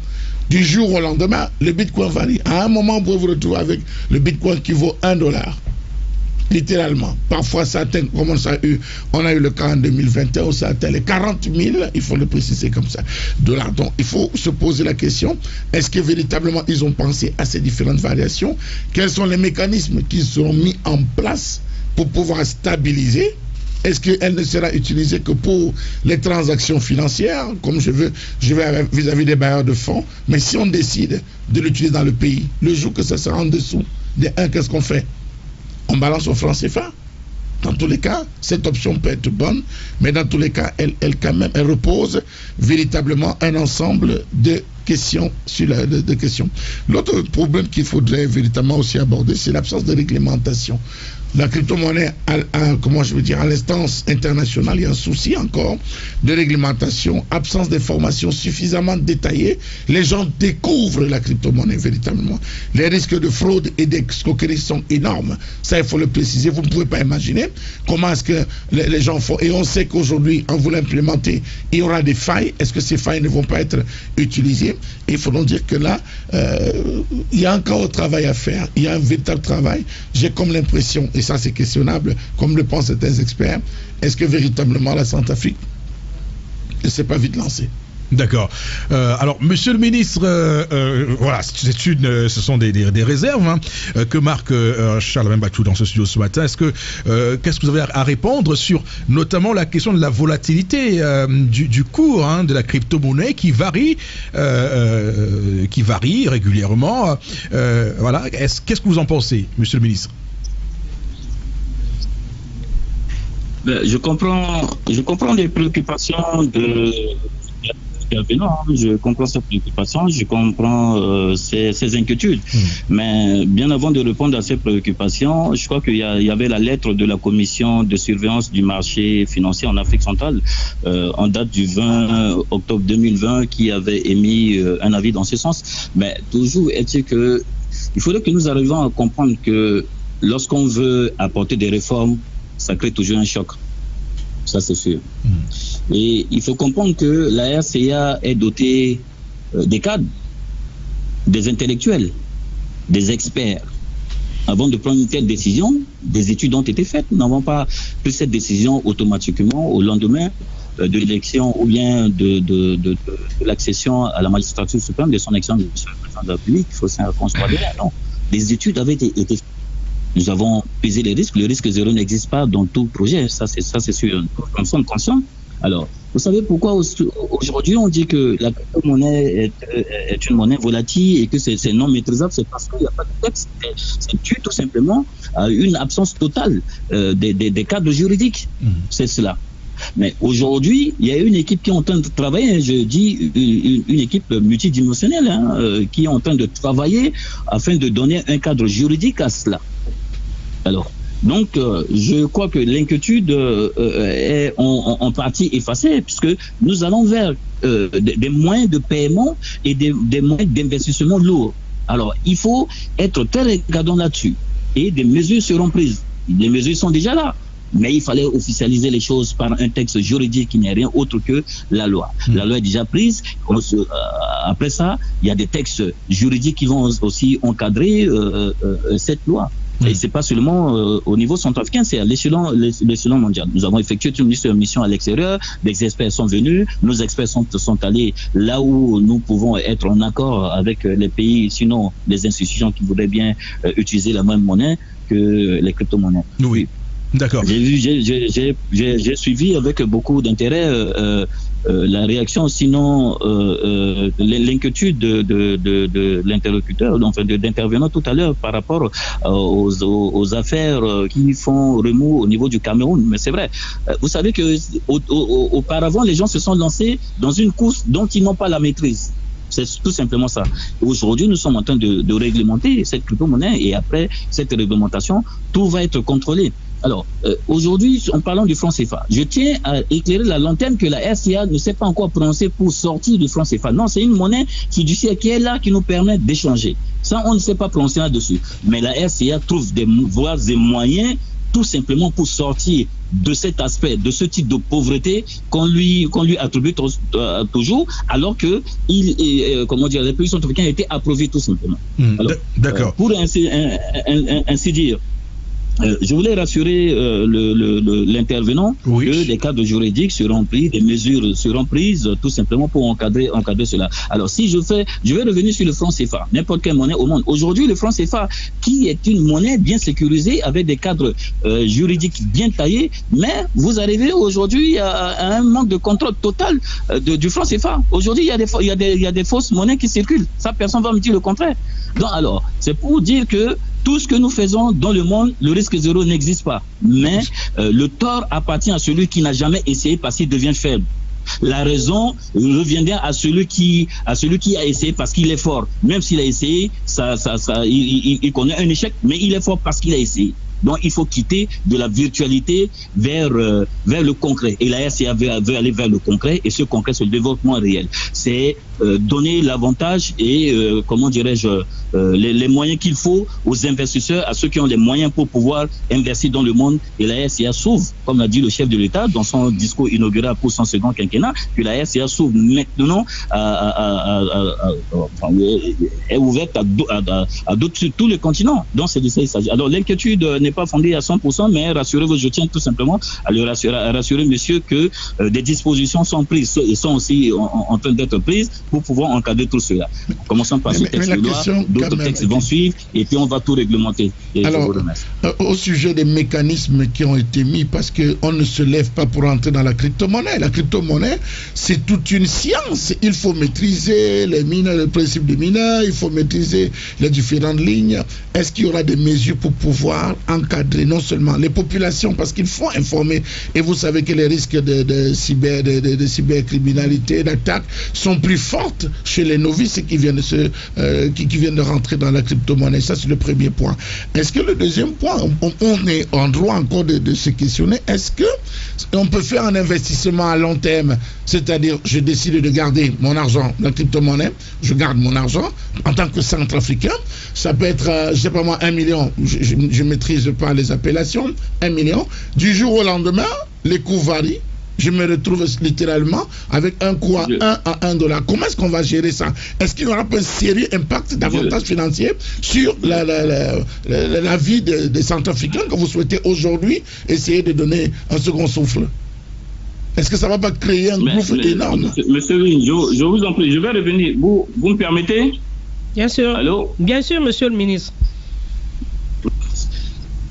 Du jour au lendemain, le Bitcoin varie. À un moment, vous pouvez vous retrouver avec le Bitcoin qui vaut $1. Littéralement. Parfois, ça atteint, comme on a eu le cas en 2021 où ça atteint les 40 000, il faut le préciser comme ça, $. Donc, il faut se poser la question, est-ce que véritablement ils ont pensé à ces différentes variations? Quels sont les mécanismes qui seront mis en place pour pouvoir stabiliser est-ce qu'elle ne sera utilisée que pour les transactions financières, comme je vais vis-à-vis des bailleurs de fonds? Mais si on décide de l'utiliser dans le pays, le jour que ça sera en dessous des 1, qu'est-ce qu'on fait? On balance au franc CFA. Dans tous les cas, cette option peut être bonne, mais dans tous les cas, elle repose véritablement un ensemble de questions sur de questions. L'autre problème qu'il faudrait véritablement aussi aborder, c'est l'absence de réglementation. La crypto-monnaie, à l'instance internationale, il y a un souci encore de réglementation, absence d'informations suffisamment détaillées. Les gens découvrent la crypto-monnaie véritablement. Les risques de fraude et d'escroquerie sont énormes. Ça, il faut le préciser. Vous ne pouvez pas imaginer comment est-ce que les gens font. Et on sait qu'aujourd'hui, en voulant implémenter, il y aura des failles. Est-ce que ces failles ne vont pas être utilisées? Et il faut donc dire que là, il y a encore un travail à faire. Il y a un véritable travail. J'ai comme l'impression, et ça c'est questionnable, comme le pensent certains experts, est-ce que véritablement la Centrafrique ne s'est pas vite lancée? D'accord. Alors, monsieur le ministre, voilà, ce sont des réserves que marque Charles Membachou dans ce studio ce matin. Qu'est-ce que vous avez à répondre sur notamment la question de la volatilité du cours de la crypto-monnaie qui varie régulièrement. Voilà. Qu'est-ce que vous en pensez, monsieur le ministre? Je comprends les préoccupations de je comprends ses préoccupations, je comprends ses inquiétudes. Mais bien avant de répondre à ces préoccupations, je crois qu'il y avait la lettre de la commission de surveillance du marché financier en Afrique centrale en date du 20 octobre 2020 qui avait émis un avis dans ce sens. Mais toujours est-il que il faudrait que nous arrivions à comprendre que lorsqu'on veut apporter des réformes, ça crée toujours un choc. Ça, c'est sûr. Et il faut comprendre que la RCA est dotée des cadres, des intellectuels, des experts. Avant de prendre une telle décision, des études ont été faites. Nous n'avons pas pris cette décision automatiquement au lendemain de l'élection ou bien de l'accession à la magistrature suprême de son excellence de M. le Président de la République. Il faut circonscrire. Non, les études avaient été faites. Nous avons pesé les risques. Le risque zéro n'existe pas dans tout projet. Ça, c'est sûr. Nous sommes conscients. Alors, vous savez pourquoi aujourd'hui on dit que la crypto-monnaie est une monnaie volatile et que c'est non maîtrisable? C'est parce qu'il n'y a pas de texte. C'est dû tout simplement à une absence totale des cadres juridiques. C'est cela. Mais aujourd'hui, il y a une équipe qui est en train de travailler, je dis une équipe multidimensionnelle qui est en train de travailler afin de donner un cadre juridique à cela. Alors, donc, je crois que l'inquiétude est en partie effacée puisque nous allons vers des moyens de paiement et des moyens d'investissement lourds. Alors, il faut être très regardant là-dessus et des mesures seront prises. Les mesures sont déjà là. Mais il fallait officialiser les choses par un texte juridique qui n'est rien autre que la loi. La loi est déjà prise. Après ça, il y a des textes juridiques qui vont aussi encadrer cette loi. Et c'est pas seulement au niveau centrafricain, c'est à l'échelon mondial. Nous avons effectué une mission à l'extérieur, des experts sont venus, nos experts sont allés là où nous pouvons être en accord avec les pays, sinon les institutions qui voudraient bien utiliser la même monnaie que les crypto-monnaies. Oui. D'accord. J'ai suivi avec beaucoup d'intérêt la réaction, sinon l'inquiétude de l'interlocuteur, enfin d'intervenant tout à l'heure par rapport aux affaires qui font remous au niveau du Cameroun. Mais c'est vrai. Vous savez que auparavant, les gens se sont lancés dans une course dont ils n'ont pas la maîtrise. C'est tout simplement ça. Aujourd'hui, nous sommes en train de réglementer cette crypto-monnaie et après cette réglementation, tout va être contrôlé. Alors, aujourd'hui, en parlant du franc CFA, je tiens à éclairer la lanterne que la RCA ne s'est pas encore prononcée pour sortir du franc CFA. Non, c'est une monnaie fiduciaire qui est là, qui nous permet d'échanger. Ça, on ne s'est pas prononcé là-dessus. Mais la RCA trouve des voies et moyens tout simplement pour sortir de cet aspect, de ce type de pauvreté qu'on lui attribue toujours, alors que les pays centrafricains étaient approuvés tout simplement. Alors, d'accord. Pour ainsi dire, Je voulais rassurer l'intervenant que des cadres juridiques seront pris, des mesures seront prises tout simplement pour encadrer cela. Alors si je vais revenir sur le franc CFA, n'importe quelle monnaie au monde. Aujourd'hui, le franc CFA, qui est une monnaie bien sécurisée avec des cadres juridiques bien taillés, mais vous arrivez aujourd'hui à un manque de contrôle total du franc CFA. Aujourd'hui, il y a des fausses monnaies qui circulent. Ça, personne ne va me dire le contraire. Donc alors, c'est pour dire que tout ce que nous faisons dans le monde, le risque zéro n'existe pas. Mais le tort appartient à celui qui n'a jamais essayé parce qu'il devient faible. La raison reviendra à celui qui a essayé parce qu'il est fort. Même s'il a essayé, il connaît un échec, mais il est fort parce qu'il a essayé. Donc il faut quitter de la virtualité vers le concret. Et la RCA veut aller vers le concret, et ce concret, c'est le développement réel. C'est donner l'avantage et, les moyens qu'il faut aux investisseurs, à ceux qui ont les moyens pour pouvoir investir dans le monde. Et la RCA s'ouvre, comme l'a dit le chef de l'État dans son discours inaugural pour son second quinquennat, que la RCA s'ouvre maintenant est ouverte à d'autres sur tous les continents. Donc c'est de ça qu'il s'agit. Alors l'inquiétude n'est pas fondée à 100%, mais rassurez-vous, je tiens tout simplement à rassurer monsieur que des dispositions sont prises et sont aussi en train d'être prises pour pouvoir encadrer tout cela. Commençons par ce texte de loi, d'autres textes vont suivre et puis on va tout réglementer. Alors, au sujet des mécanismes qui ont été mis, parce qu'on ne se lève pas pour entrer dans la crypto-monnaie. La crypto-monnaie, c'est toute une science. Il faut maîtriser les mineurs, le principe des mineurs, il faut maîtriser les différentes lignes. Est-ce qu'il y aura des mesures pour pouvoir encadrer non seulement les populations, parce qu'il faut informer, et vous savez que les risques de cybercriminalité, d'attaque sont plus fortes chez les novices qui viennent de rentrer dans la crypto-monnaie. Ça, c'est le premier point. Est-ce que le deuxième point, on est en droit encore de se questionner, est-ce que on peut faire un investissement à long terme, c'est-à-dire je décide de garder mon argent, la crypto-monnaie, je garde mon argent en tant que centrafricain, ça peut être, je sais pas moi, 1 million, je maîtrise pas les appellations, 1 million, du jour au lendemain, les coûts varient, je me retrouve littéralement avec un coût à 1 à 1 dollar. Comment est-ce qu'on va gérer ça? Est-ce qu'il n'y aura pas un sérieux impact d'avantages financiers sur la vie des Centrafricains que vous souhaitez aujourd'hui essayer de donner un second souffle? Est-ce que ça ne va pas créer un gouffre énorme? Monsieur Win, je vous en prie, je vais revenir. Vous me permettez? Bien sûr. Allô? Bien sûr, monsieur le ministre.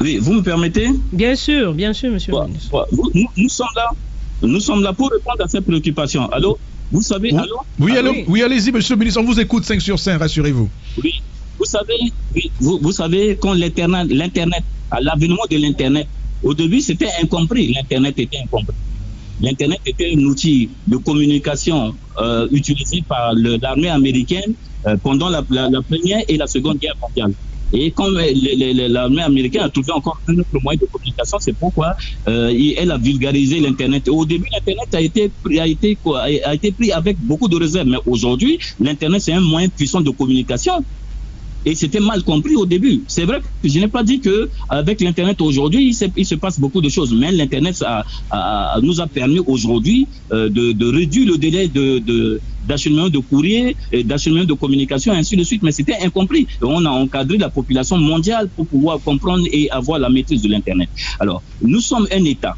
Oui, vous me permettez? Bien sûr, monsieur le ministre. Nous sommes là pour répondre à ces préoccupations. Allô? Vous savez, allô? Oui, allô? Oui, allez-y, monsieur le ministre, on vous écoute 5 sur 5, rassurez-vous. Oui, vous savez, quand l'Internet, à l'avènement de l'Internet, au début, c'était incompris. L'Internet était incompris. L'Internet était un outil de communication utilisé par l'armée américaine pendant la Première et la Seconde Guerre mondiale. Et comme l'armée américaine a trouvé encore un autre moyen de communication, c'est pourquoi elle a vulgarisé l'Internet. Au début, l'Internet a été pris avec beaucoup de réserve. Mais aujourd'hui, l'Internet, c'est un moyen puissant de communication. Et c'était mal compris au début. C'est vrai que je n'ai pas dit qu'avec l'Internet aujourd'hui, il se passe beaucoup de choses. Mais l'Internet nous a permis aujourd'hui de réduire le délai d'acheminement de courrier, d'acheminement de communication, et ainsi de suite. Mais c'était incompris. Et on a encadré la population mondiale pour pouvoir comprendre et avoir la maîtrise de l'Internet. Alors, nous sommes un État.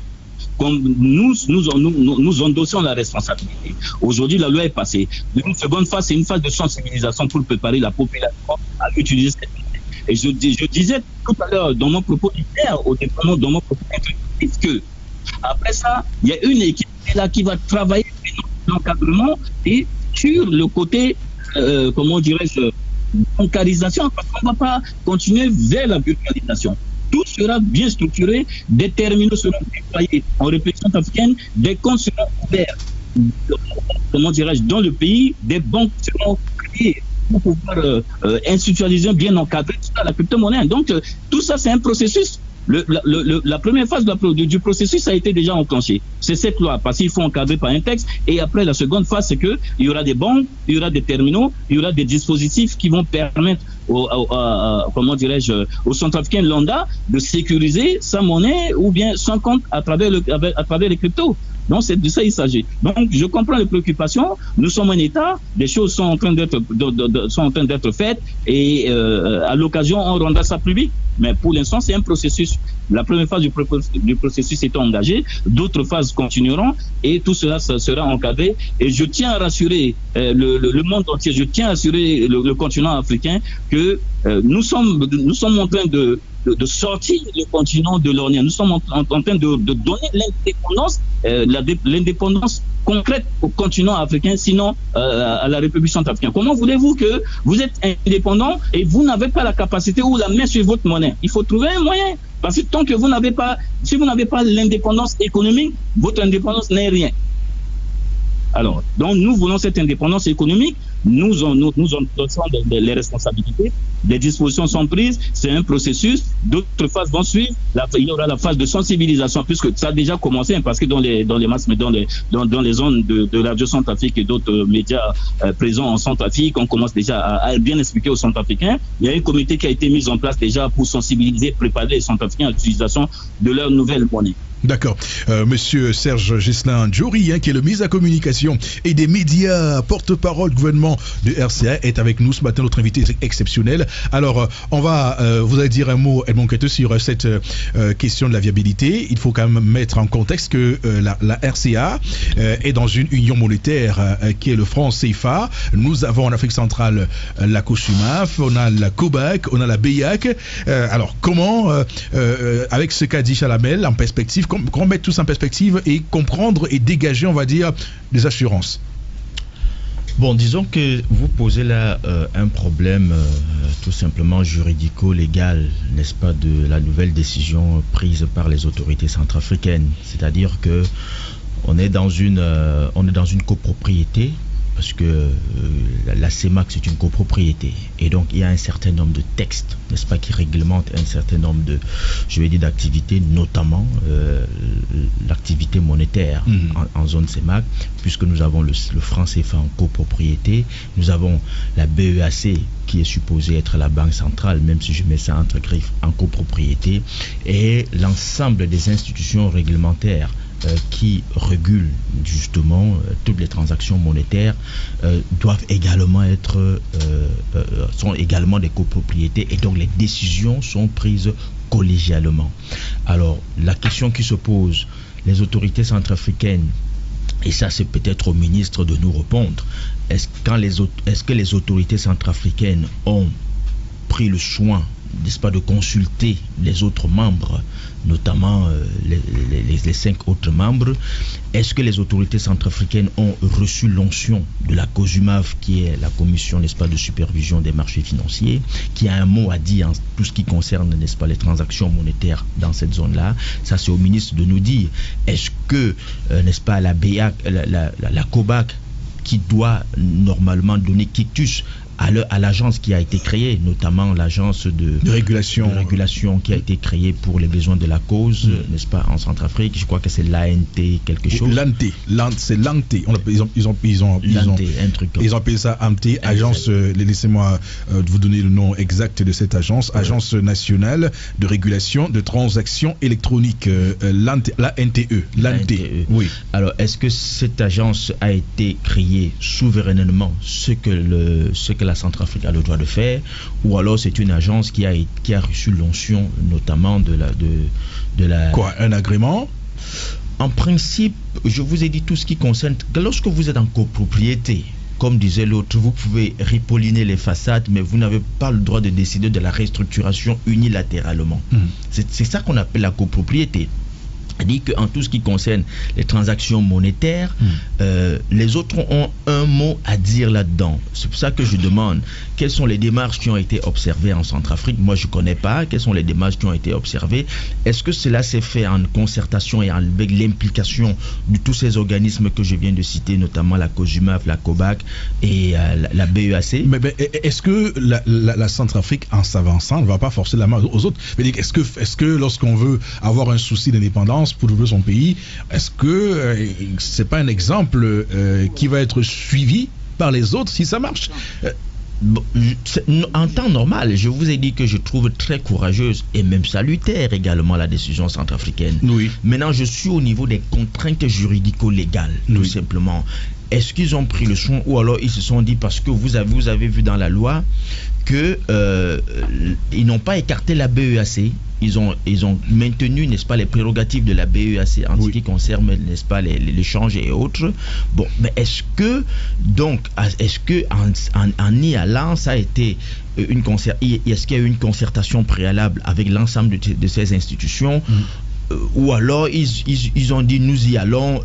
Comme nous endossons la responsabilité. Aujourd'hui, la loi est passée. Une seconde phase, c'est une phase de sensibilisation pour préparer la population à utiliser cette loi. Et je disais tout à l'heure dans mon propos hier, au départ, dans mon propos introductif, que après ça, il y a une équipe là qui va travailler sur l'encadrement et sur le côté, bancarisation, parce qu'on ne va pas continuer vers la virtualisation. Tout sera bien structuré, des terminaux seront déployés en République centrafricaine, des comptes seront ouverts, dans le pays, des banques seront créées pour pouvoir institutionnaliser, bien encadrer tout ça, la crypto-monnaie. Donc, tout ça, c'est un processus. La première phase du processus a été déjà enclenchée. C'est cette loi, parce qu'il faut encadrer par un texte. Et après, la seconde phase, c'est qu'il y aura des banques, il y aura des terminaux, il y aura des dispositifs qui vont permettre au centrafricain lambda de sécuriser sa monnaie ou bien son compte à travers les cryptos. Donc c'est de ça il s'agit. Donc je comprends les préoccupations. Nous sommes un État, des choses sont en train d'être faites et à l'occasion on rendra ça public. Mais pour l'instant c'est un processus. La première phase du processus est engagée, d'autres phases continueront et tout cela sera encadré. Et je tiens à rassurer le monde entier, je tiens à assurer le continent africain que nous sommes en train de sortir le continent de l'ornière. Nous sommes en train de donner l'indépendance, l'indépendance concrète au continent africain, sinon à la République centrafricaine. Comment voulez-vous que vous êtes indépendant et vous n'avez pas la capacité ou la main sur votre monnaie? Il faut trouver un moyen. Parce que tant que si vous n'avez pas l'indépendance économique, votre indépendance n'est rien. Alors, donc nous voulons cette indépendance économique, nous en donnons les responsabilités, les dispositions sont prises, c'est un processus, d'autres phases vont suivre, il y aura la phase de sensibilisation, puisque ça a déjà commencé, parce que dans les masses, dans les zones de Radio Centrafrique et d'autres médias présents en Centrafrique, on commence déjà à bien expliquer aux Centrafricains. Il y a un comité qui a été mis en place déjà pour sensibiliser, préparer les Centrafricains à l'utilisation de leur nouvelle monnaie. D'accord. Monsieur Serge Ghislain Djouri, qui est le ministre de la Communication et des médias, porte-parole gouvernement de RCA, est avec nous ce matin, notre invité exceptionnel. Alors, on va, vous allez dire un mot, Edmond Keteux, sur cette question de la viabilité. Il faut quand même mettre en contexte que la RCA est dans une union monétaire qui est le franc CFA. Nous avons en Afrique centrale la COJUMAF, on a la COBAC, on a la BEAC. Alors, comment, avec ce qu'a dit Chalamel, en perspective, qu'on mette tout ça en perspective et comprendre et dégager, on va dire, des assurances. Bon, disons que vous posez là un problème tout simplement juridico-légal, n'est-ce pas, de la nouvelle décision prise par les autorités centrafricaines. C'est-à-dire que on est dans une copropriété, parce que la CEMAC c'est une copropriété et donc il y a un certain nombre de textes, n'est-ce pas, qui réglementent un certain nombre de, je vais dire, d'activités, notamment l'activité monétaire en zone CEMAC, puisque nous avons le franc CFA en copropriété, nous avons la BEAC qui est supposée être la banque centrale, même si je mets ça entre griffes, en copropriété, et l'ensemble des institutions réglementaires qui régulent justement toutes les transactions monétaires doivent également sont également des copropriétés et donc les décisions sont prises collégialement. Alors la question qui se pose, les autorités centrafricaines, et ça c'est peut-être au ministre de nous répondre, est-ce que les autorités centrafricaines ont pris le soin, n'est-ce pas, de consulter les autres membres, notamment les 5 autres membres? Est-ce que les autorités centrafricaines ont reçu l'onction de la COJUMAF, qui est la commission, n'est-ce pas, de supervision des marchés financiers, qui a un mot à dire en tout ce qui concerne, n'est-ce pas, les transactions monétaires dans cette zone-là? Ça, c'est au ministre de nous dire. Est-ce que, n'est-ce pas, la BEAC, la COBAC, qui doit normalement donner quitus à l'agence qui a été créée, notamment l'agence de régulation qui a été créée pour les besoins de la cause, n'est-ce pas, en Centrafrique. Je crois que c'est l'ANT quelque chose. C'est l'ANT. Ils ont appelé ça ANT, agence. Laissez-moi vous donner le nom exact de cette agence, Agence nationale de régulation de transactions électroniques, l'ANTE. Oui. Alors, est-ce que cette agence a été créée souverainement, ce que la Centrafrique a le droit de faire, ou alors c'est une agence qui a reçu l'onction notamment de la... Quoi, un agrément? En principe, je vous ai dit tout ce qui concerne... Lorsque vous êtes en copropriété, comme disait l'autre, vous pouvez ripolliner les façades, mais vous n'avez pas le droit de décider de la restructuration unilatéralement. C'est ça qu'on appelle la copropriété. C'est-à-dire qu'en tout ce qui concerne les transactions monétaires, les autres ont un mot à dire là-dedans. C'est pour ça que je demande quelles sont les démarches qui ont été observées en Centrafrique. Moi, je ne connais pas. Quelles sont les démarches qui ont été observées? Est-ce que cela s'est fait en concertation et avec l'implication de tous ces organismes que je viens de citer, notamment la COJUMAF, la COBAC et la BEAC? Mais est-ce que la Centrafrique, en s'avançant, ne va pas forcer la main aux autres? Est-ce que lorsqu'on veut avoir un souci d'indépendance pour développer son pays, est-ce que c'est pas un exemple qui va être suivi par les autres si ça marche? En temps normal, je vous ai dit que je trouve très courageuse et même salutaire également la décision centrafricaine. Oui. Maintenant, je suis au niveau des contraintes juridico-légales, tout simplement. Est-ce qu'ils ont pris le soin ou alors ils se sont dit, parce que vous avez vu dans la loi que ils n'ont pas écarté la BEAC, ils ont maintenu, n'est-ce pas, les prérogatives de la BEAC en ce qui concerne, n'est-ce pas, l'échange et autres. Bon, mais est-ce que en y allant, ça a été est-ce qu'il y a eu une concertation préalable avec l'ensemble de ces institutions? Ou alors ils ont dit nous y allons,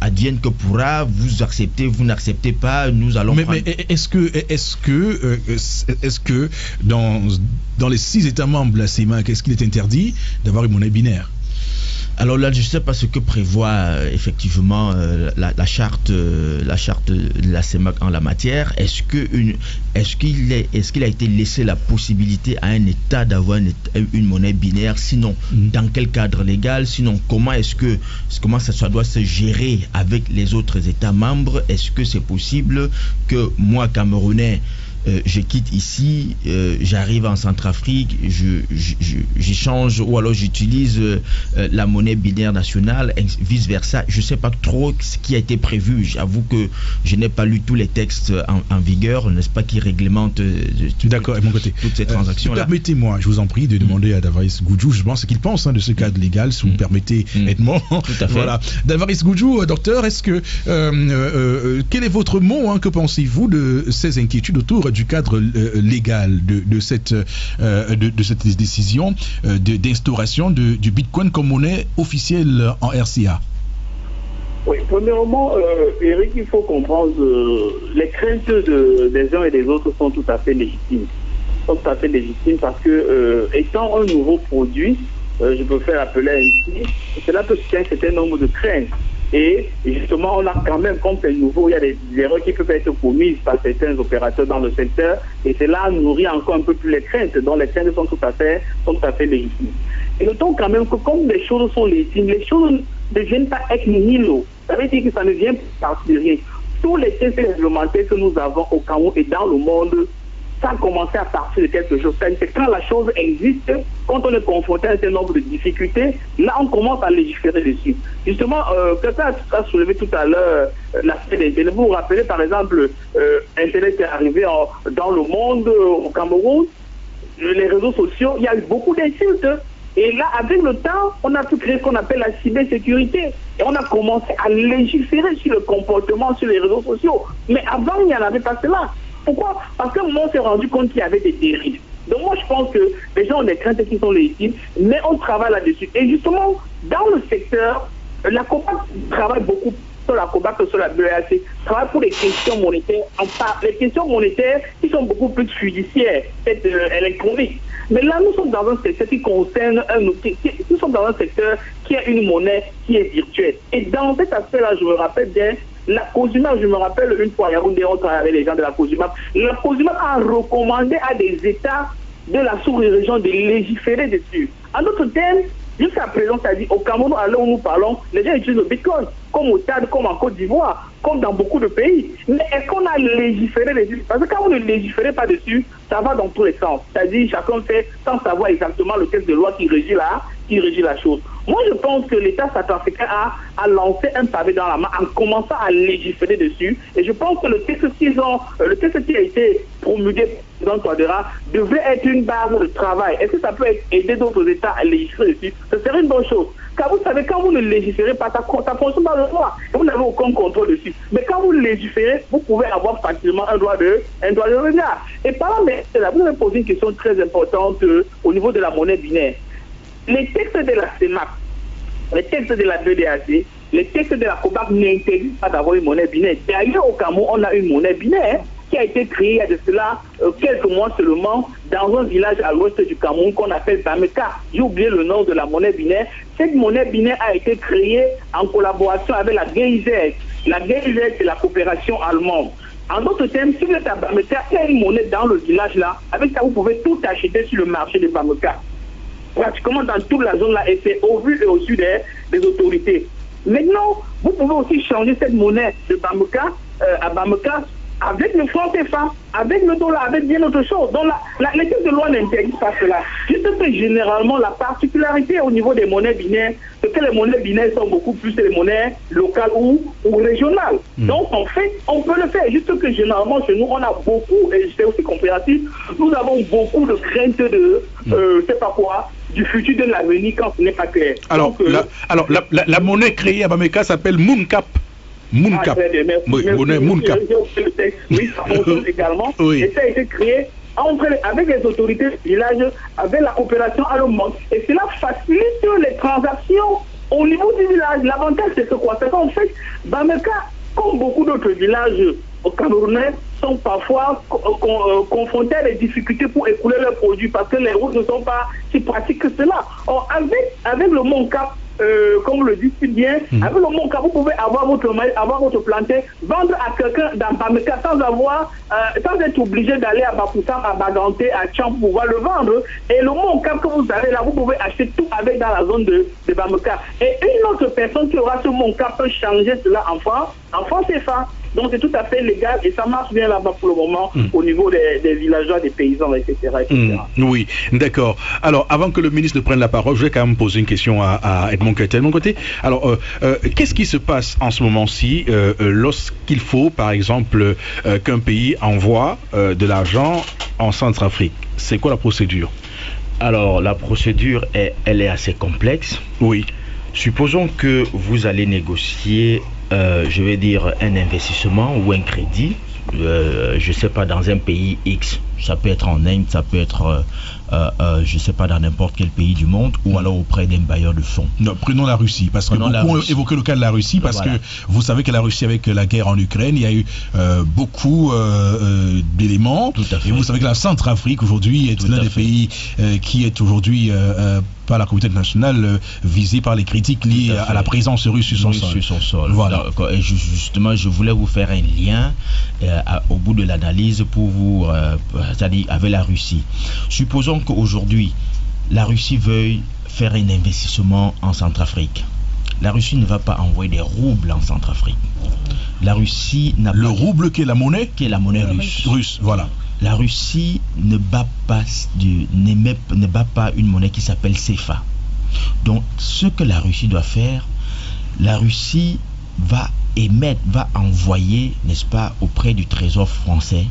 advienne que pourra, vous acceptez, vous n'acceptez pas, nous allons mais est-ce que dans les 6 États membres de la CEMAC, est-ce qu'il est interdit d'avoir une monnaie binaire? Alors là, je ne sais pas ce que prévoit effectivement la charte de la CEMAC en la matière. Est-ce qu'il a été laissé la possibilité à un État d'avoir une monnaie binaire? Sinon, dans quel cadre légal? Sinon, comment ça doit se gérer avec les autres États membres? Est-ce que c'est possible que moi, Camerounais, je quitte ici, j'arrive en Centrafrique, j'échange ou alors j'utilise la monnaie binaire nationale, vice versa. Je ne sais pas trop ce qui a été prévu. J'avoue que je n'ai pas lu tous les textes en vigueur, n'est-ce pas, qui réglementent d'accord, à mon côté. Toutes ces transactions-là. Permettez-moi, je vous en prie, de demander à Davaris Goudjou justement ce qu'il pense de ce cadre légal, si vous me permettez, Edmond. Tout à fait. Voilà. Davaris Goudjou, docteur, est-ce que quel est votre mot, que pensez-vous de ces inquiétudes autour du cadre légal de cette décision d'instauration du Bitcoin comme monnaie officielle en RCA? Oui, premièrement, Eric, il faut comprendre les craintes des uns et des autres sont tout à fait légitimes. Parce que étant un nouveau produit, je peux faire appeler ainsi, cela peut susciter un certain nombre de craintes. Et justement, on a quand même, comme c'est nouveau, il y a des erreurs qui peuvent être commises par certains opérateurs dans le secteur, et cela nourrit encore un peu plus les craintes, dont les craintes sont tout à fait légitimes. Et notons quand même que comme les choses sont légitimes, les choses ne viennent pas ex nihilo. Ça veut dire que ça ne vient pas de rien. Tous les textes réglementaires que nous avons au Cameroun et dans le monde, ça a commencé à partir de quelque chose. C'est quand la chose existe, quand on est confronté à un certain nombre de difficultés, là on commence à légiférer dessus. Justement, quelqu'un a soulevé tout à l'heure l'aspect d'Internet. Vous vous rappelez par exemple, Internet est arrivé dans le monde, au Cameroun, les réseaux sociaux, il y a eu beaucoup d'insultes. Et là, avec le temps, on a pu créer ce qu'on appelle la cybersécurité. Et on a commencé à légiférer sur le comportement sur les réseaux sociaux. Mais avant, il n'y en avait pas cela. Pourquoi? Parce que moi, on s'est rendu compte qu'il y avait des dérives. Donc moi, je pense que les gens ont des craintes qui sont légitimes, mais on travaille là-dessus. Et justement, dans le secteur, la COPAC travaille beaucoup sur la COPAC que sur la BEAC, travaille pour les questions monétaires, les questions monétaires qui sont beaucoup plus judiciaires, peut-être électroniques. Mais là, nous sommes dans un secteur qui concerne nous sommes dans un secteur qui a une monnaie qui est virtuelle. Et dans cet aspect-là, je me rappelle bien, la COJUMAP, je me rappelle une fois, on travaillait avec les gens de la COJUMAP. La COJUMAP a recommandé à des États de la sous-région de légiférer dessus. En d'autres termes, jusqu'à présent, c'est-à-dire au Cameroun, à l'heure où nous parlons, les gens utilisent le Bitcoin, comme au Tchad, comme en Côte d'Ivoire, comme dans beaucoup de pays. Mais est-ce qu'on a légiféré dessus? Parce que quand vous ne légiférez pas dessus, ça va dans tous les sens. C'est-à-dire chacun fait sans savoir exactement le texte de loi qui régit la chose. Moi, je pense que l'État centrafricain a lancé un pavé dans la main en commençant à légiférer dessus. Et je pense que le texte qui a été promulgué dans Touadéra devait être une base de travail. Est-ce que ça peut aider d'autres États à légiférer dessus? Ce serait une bonne chose. Car vous savez, quand vous ne légiférez pas, ça fonctionne dans le droit. Et vous n'avez aucun contrôle dessus. Mais quand vous légiférez, vous pouvez avoir facilement un droit de regard. Et par là, vous avez posé une question très importante au niveau de la monnaie binaire. Les textes de la CEMAC, les textes de la BEAC, les textes de la COPAC n'interdisent pas d'avoir une monnaie binaire. D'ailleurs, au Cameroun, on a une monnaie binaire qui a été créée il y a de cela quelques mois seulement dans un village à l'ouest du Cameroun qu'on appelle Bameka. J'ai oublié le nom de la monnaie binaire. Cette monnaie binaire a été créée en collaboration avec la GIZ. La GIZ, c'est la coopération allemande. En d'autres termes, si vous êtes à Bameka, il y a une monnaie dans le village là. Avec ça, vous pouvez tout acheter sur le marché de Bameka. Pratiquement dans toute la zone là, et c'est au vu et au su des autorités. Maintenant, vous pouvez aussi changer cette monnaie de Bameka à Bameka avec le franc CFA, avec le dollar, avec bien autre chose. Donc les types de loi n'interdisent pas cela. Juste que généralement, la particularité au niveau des monnaies binaires, c'est que les monnaies binaires sont beaucoup plus les monnaies locales ou régionales. Donc en fait, on peut le faire. Juste que généralement, chez nous, on a beaucoup, et c'est aussi compréhensif, nous avons beaucoup de craintes de, je sais pas quoi, du futur de l'avenir quand ce n'est pas clair. Alors, donc, la monnaie créée à Bameka s'appelle Mooncap. Mooncap. Oui, Mooncap. Oui, ça fonctionne également. Oui. Et ça a été créé avec les autorités du village, avec la coopération allemande. Et cela facilite les transactions au niveau du village. L'avantage, c'est quoi? C'est qu'en fait, Bameka, comme beaucoup d'autres villages au Camerounais, sont parfois confrontés à des difficultés pour écouler leurs produits parce que les routes ne sont pas si pratiques que cela. Or, avec le Mooncap, comme le dit si bien, avec le Mooncap, vous pouvez avoir votre maïs, avoir votre plantain, vendre à quelqu'un dans Bameka sans être obligé d'aller à Bapoussam, à Baganté, à Tcham pour pouvoir le vendre. Et le Mooncap que vous avez là, vous pouvez acheter tout avec dans la zone de Bameka. Et une autre personne qui aura ce Mooncap peut changer cela en franc CFA. Donc c'est tout à fait légal et ça marche bien là-bas pour le moment au niveau des villageois, des paysans, etc. Oui, d'accord. Alors avant que le ministre ne prenne la parole, je vais quand même poser une question à Edmond Ketel. De mon côté, alors qu'est-ce qui se passe en ce moment-ci lorsqu'il faut, par exemple, qu'un pays envoie de l'argent en Centrafrique? C'est quoi la procédure? Alors la procédure, elle est assez complexe. Oui. Supposons que vous allez négocier, je vais dire, un investissement ou un crédit, je ne sais pas, dans un pays X. Ça peut être en Inde, ça peut être, je ne sais pas, dans n'importe quel pays du monde, ou alors auprès d'un bailleur de fonds. Non, prenons la Russie, parce que beaucoup ont évoqué le cas de la Russie, parce que vous savez que la Russie, avec la guerre en Ukraine, il y a eu beaucoup d'éléments. Tout à fait. Et vous savez que la Centrafrique, aujourd'hui, est l'un des pays qui est aujourd'hui par la communauté internationale visé par les critiques liées à la présence russe sur son sol. Voilà. Et justement, je voulais vous faire un lien au bout de l'analyse pour vous, c'est-à-dire avec la Russie. Supposons qu'aujourd'hui, la Russie veuille faire un investissement en Centrafrique. La Russie ne va pas envoyer des roubles en Centrafrique. La Russie n'a pas... Le rouble qui est la monnaie? Qui est la monnaie russe. Russe, voilà. La Russie ne bat pas une monnaie qui s'appelle CFA. Donc, ce que la Russie doit faire, la Russie va envoyer, n'est-ce pas, auprès du Trésor français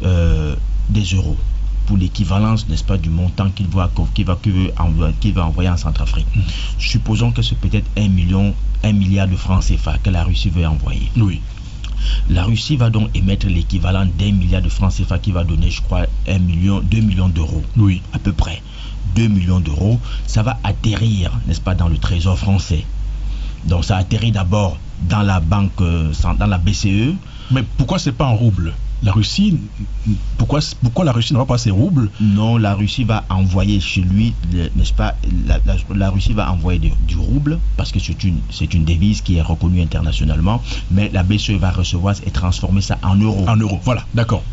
des euros pour l'équivalence, n'est-ce pas, du montant qu'il va envoyer en Centrafrique. Supposons que c'est peut-être 1 milliard de francs CFA que la Russie veut envoyer. Oui. La Russie va donc émettre l'équivalent d'1 milliard de francs CFA qui va donner, je crois, 2 millions d'euros. Oui. À peu près. 2 millions d'euros. Ça va atterrir, n'est-ce pas, dans le Trésor français. Donc ça atterrit d'abord dans la banque, dans la BCE. Mais pourquoi c'est pas en roubles? La Russie, pourquoi la Russie n'aura pas ses roubles? Non, la Russie va envoyer chez lui, n'est-ce pas, la Russie va envoyer du rouble, parce que c'est une devise qui est reconnue internationalement, mais la BCE va recevoir et transformer ça en euros. En euros, voilà, d'accord.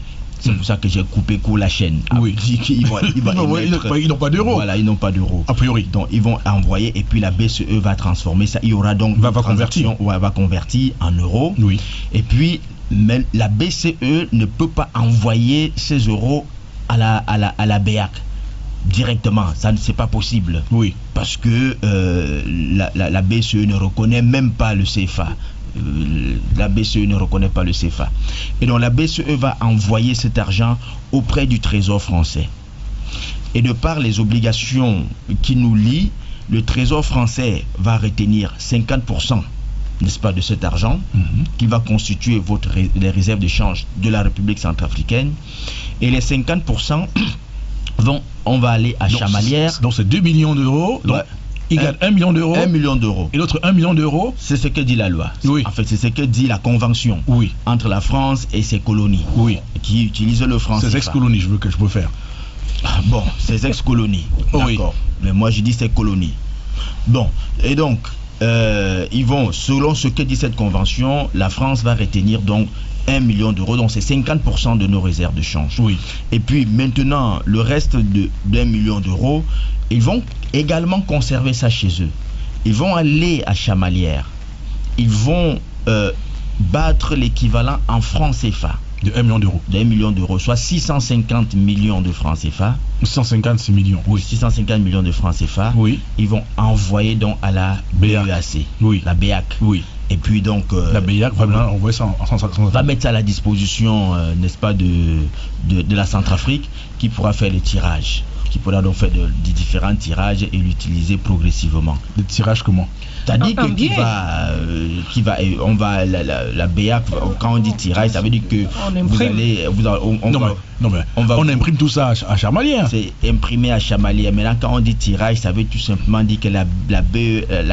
C'est pour ça que j'ai coupé court la chaîne. Oui. Ils n'ont pas d'euros. Voilà, ils n'ont pas d'euros. A priori. Donc ils vont envoyer et puis la BCE va transformer ça. Il y aura donc va convertir en euros. Oui. Et puis même la BCE ne peut pas envoyer ces euros à la BEAC directement. Ça, c'est pas possible. Oui. Parce que la BCE ne reconnaît même pas le CFA. La BCE ne reconnaît pas le CFA. Et donc la BCE va envoyer cet argent auprès du Trésor français. Et de par les obligations qui nous lient, le Trésor français va retenir 50%, n'est-ce pas, de cet argent qui va constituer les réserves de change de la République centrafricaine. Et les 50% on va aller à Chamalières. Donc c'est 2 millions d'euros. Il gagne 1 million d'euros. 1 million d'euros. Et l'autre 1 million d'euros. C'est ce que dit la loi. Oui. En fait, c'est ce que dit la convention entre la France et ses colonies. Oui. Qui utilisent le franc CFA. Ces ex-colonies, je peux faire. Bon, ces ex-colonies. Oui. D'accord. Mais moi, je dis ces colonies. Bon, et donc, ils vont, selon ce que dit cette convention, la France va retenir donc 1 million d'euros, donc c'est 50% de nos réserves de change. Oui. Et puis maintenant, le reste d'1 million d'euros, ils vont également conserver ça chez eux. Ils vont aller à Chamalières. Ils vont battre l'équivalent en francs CFA. De 1 million d'euros. De 1 million d'euros, soit 650 millions de francs CFA. 156 millions. Oui, 650 millions de francs CFA. Oui. Ils vont envoyer donc à la BEAC. Oui. La BEAC. Oui. Et puis donc... la BEAC va envoyer ça va mettre ça à la disposition, n'est-ce pas, de la Centrafrique, qui pourra faire le tirage. Qui pourra donc faire des différents tirages et l'utiliser progressivement. Le tirage comment? C'est-à-dire que la BEAC, quand on dit tirage, ça veut dire que on imprime tout ça à Chamalières. C'est imprimé à Chamalières. Maintenant, quand on dit tirage, ça veut tout simplement dire que la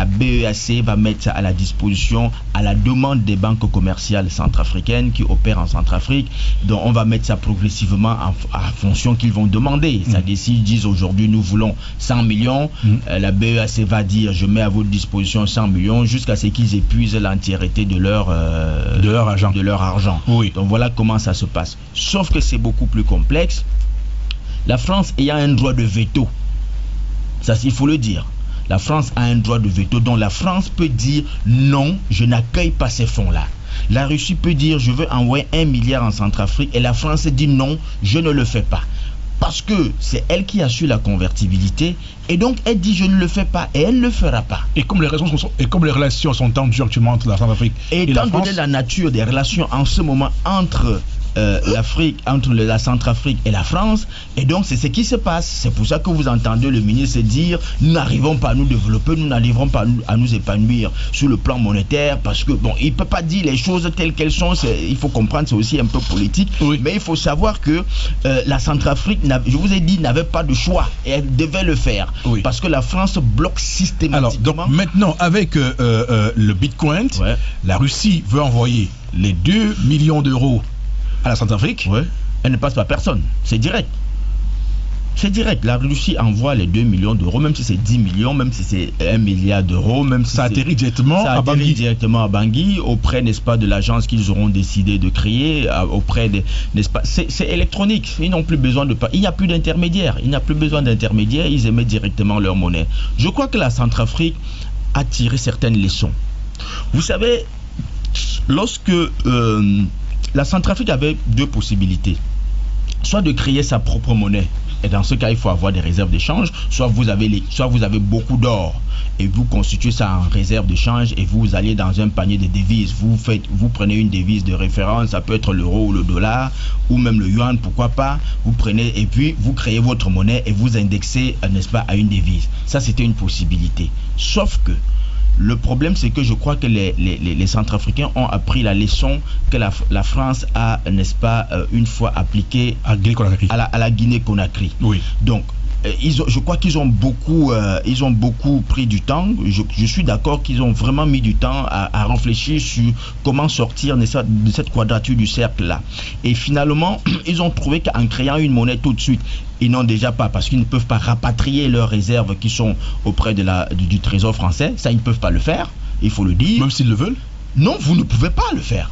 BEAC va mettre ça à la disposition à la demande des banques commerciales centrafricaines qui opèrent en Centrafrique. Donc, on va mettre ça progressivement en fonction qu'ils vont demander. C'est-à-dire, s'ils disent aujourd'hui, nous voulons 100 millions, la BEAC va dire, je mets à votre disposition 100 millions jusqu'à ce qu'ils épuisent l'entièreté de leur argent. Oui. Donc voilà comment ça se passe. Sauf que c'est beaucoup plus complexe. La France ayant un droit de veto, ça il faut le dire. La France a un droit de veto dont la France peut dire non, je n'accueille pas ces fonds-là. La Russie peut dire je veux envoyer 1 milliard en Centrafrique et la France dit non, je ne le fais pas. Parce que c'est elle qui assure la convertibilité et donc elle dit je ne le fais pas et elle ne le fera pas. Et comme les relations sont tendues actuellement entre la Centrafrique et la France. Étant donné la nature des relations en ce moment entre la Centrafrique et la France, et donc c'est ce qui se passe. C'est pour ça que vous entendez le ministre dire nous n'arrivons pas à nous développer, nous n'arriverons pas à nous épanouir sur le plan monétaire, parce que bon, il ne peut pas dire les choses telles qu'elles sont. Il faut comprendre, c'est aussi un peu politique. Oui. Mais il faut savoir que la Centrafrique, je vous ai dit, n'avait pas de choix et elle devait le faire. Oui. Parce que la France bloque systématiquement. Alors, donc maintenant, avec le Bitcoin, la Russie veut envoyer les 2 millions d'euros à la Centrafrique. Ouais. Elle ne passe pas personne. C'est direct. C'est direct. La Russie envoie les 2 millions d'euros, même si c'est 10 millions, même si c'est 1 milliard d'euros, même si ça atterrit directement à Bangui. Directement à Bangui, auprès, n'est-ce pas, de l'agence qu'ils auront décidé de créer, auprès des, n'est-ce pas, c'est électronique. Ils n'ont plus besoin de pas. Il n'y a plus d'intermédiaire. Il n'y a plus besoin d'intermédiaire. Ils émettent directement leur monnaie. Je crois que la Centrafrique a tiré certaines leçons. Vous savez, lorsque la Centrafrique avait 2 possibilités. Soit de créer sa propre monnaie, et dans ce cas, il faut avoir des réserves d'échange, soit vous avez beaucoup d'or, et vous constituez ça en réserve d'échange, et vous allez dans un panier de devises. Vous prenez une devise de référence, ça peut être l'euro ou le dollar, ou même le yuan, pourquoi pas. Vous prenez, et puis vous créez votre monnaie, et vous indexez, n'est-ce pas, à une devise. Ça, c'était une possibilité. Sauf que le problème, c'est que je crois que les Centrafricains ont appris la leçon que la France a, n'est-ce pas, une fois appliquée à la Guinée-Conakry. Oui. Donc, je crois qu'ils ont beaucoup pris du temps. Je suis d'accord qu'ils ont vraiment mis du temps à réfléchir sur comment sortir de cette quadrature du cercle-là. Et finalement, ils ont trouvé qu'en créant une monnaie tout de suite, ils n'ont déjà pas, parce qu'ils ne peuvent pas rapatrier leurs réserves qui sont auprès du Trésor français. Ça, ils ne peuvent pas le faire, il faut le dire. Même s'ils le veulent? Non, vous ne pouvez pas le faire.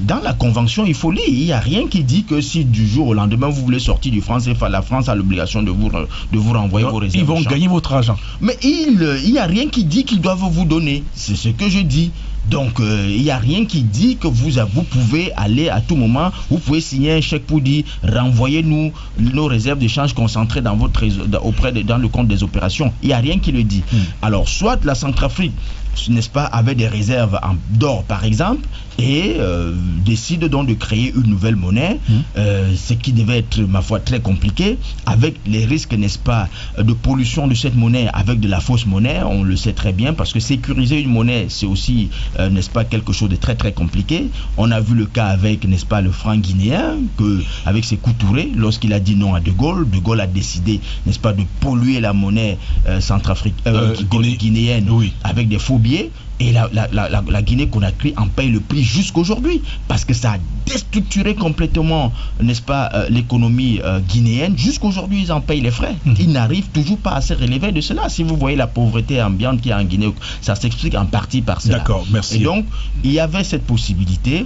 Dans la convention, il faut lire, il n'y a rien qui dit que si du jour au lendemain vous voulez sortir du franc CFA, la France a l'obligation de vous renvoyer vos réserves. Ils vont gagner votre argent. Mais il n'y a rien qui dit qu'ils doivent vous donner. C'est ce que je dis. Donc, il n'y a rien qui dit que vous pouvez aller à tout moment, vous pouvez signer un chèque pour dire renvoyez-nous nos réserves d'échange concentrées dans votre dans le compte des opérations. Il n'y a rien qui le dit. Alors, soit la Centrafrique, n'est-ce pas, avait des réserves d'or par exemple, et décide donc de créer une nouvelle monnaie, ce qui devait être, ma foi, très compliqué, avec les risques, n'est-ce pas, de pollution de cette monnaie avec de la fausse monnaie. On le sait très bien, parce que sécuriser une monnaie, c'est aussi, n'est-ce pas, quelque chose de très très compliqué. On a vu le cas avec, n'est-ce pas, le franc guinéen, avec ses Coutouré, lorsqu'il a dit non à De Gaulle a décidé, n'est-ce pas, de polluer la monnaie guinéenne, oui, avec des faux billets. Et la Guinée-Conakry en paye le prix jusqu'aujourd'hui, parce que ça a déstructuré complètement, n'est-ce pas, l'économie guinéenne. Jusqu'aujourd'hui, ils en payent les frais. Ils n'arrivent toujours pas à se relever de cela. Si vous voyez la pauvreté ambiante qu'il y a en Guinée, ça s'explique en partie par cela. D'accord, merci. Et donc, il y avait cette possibilité,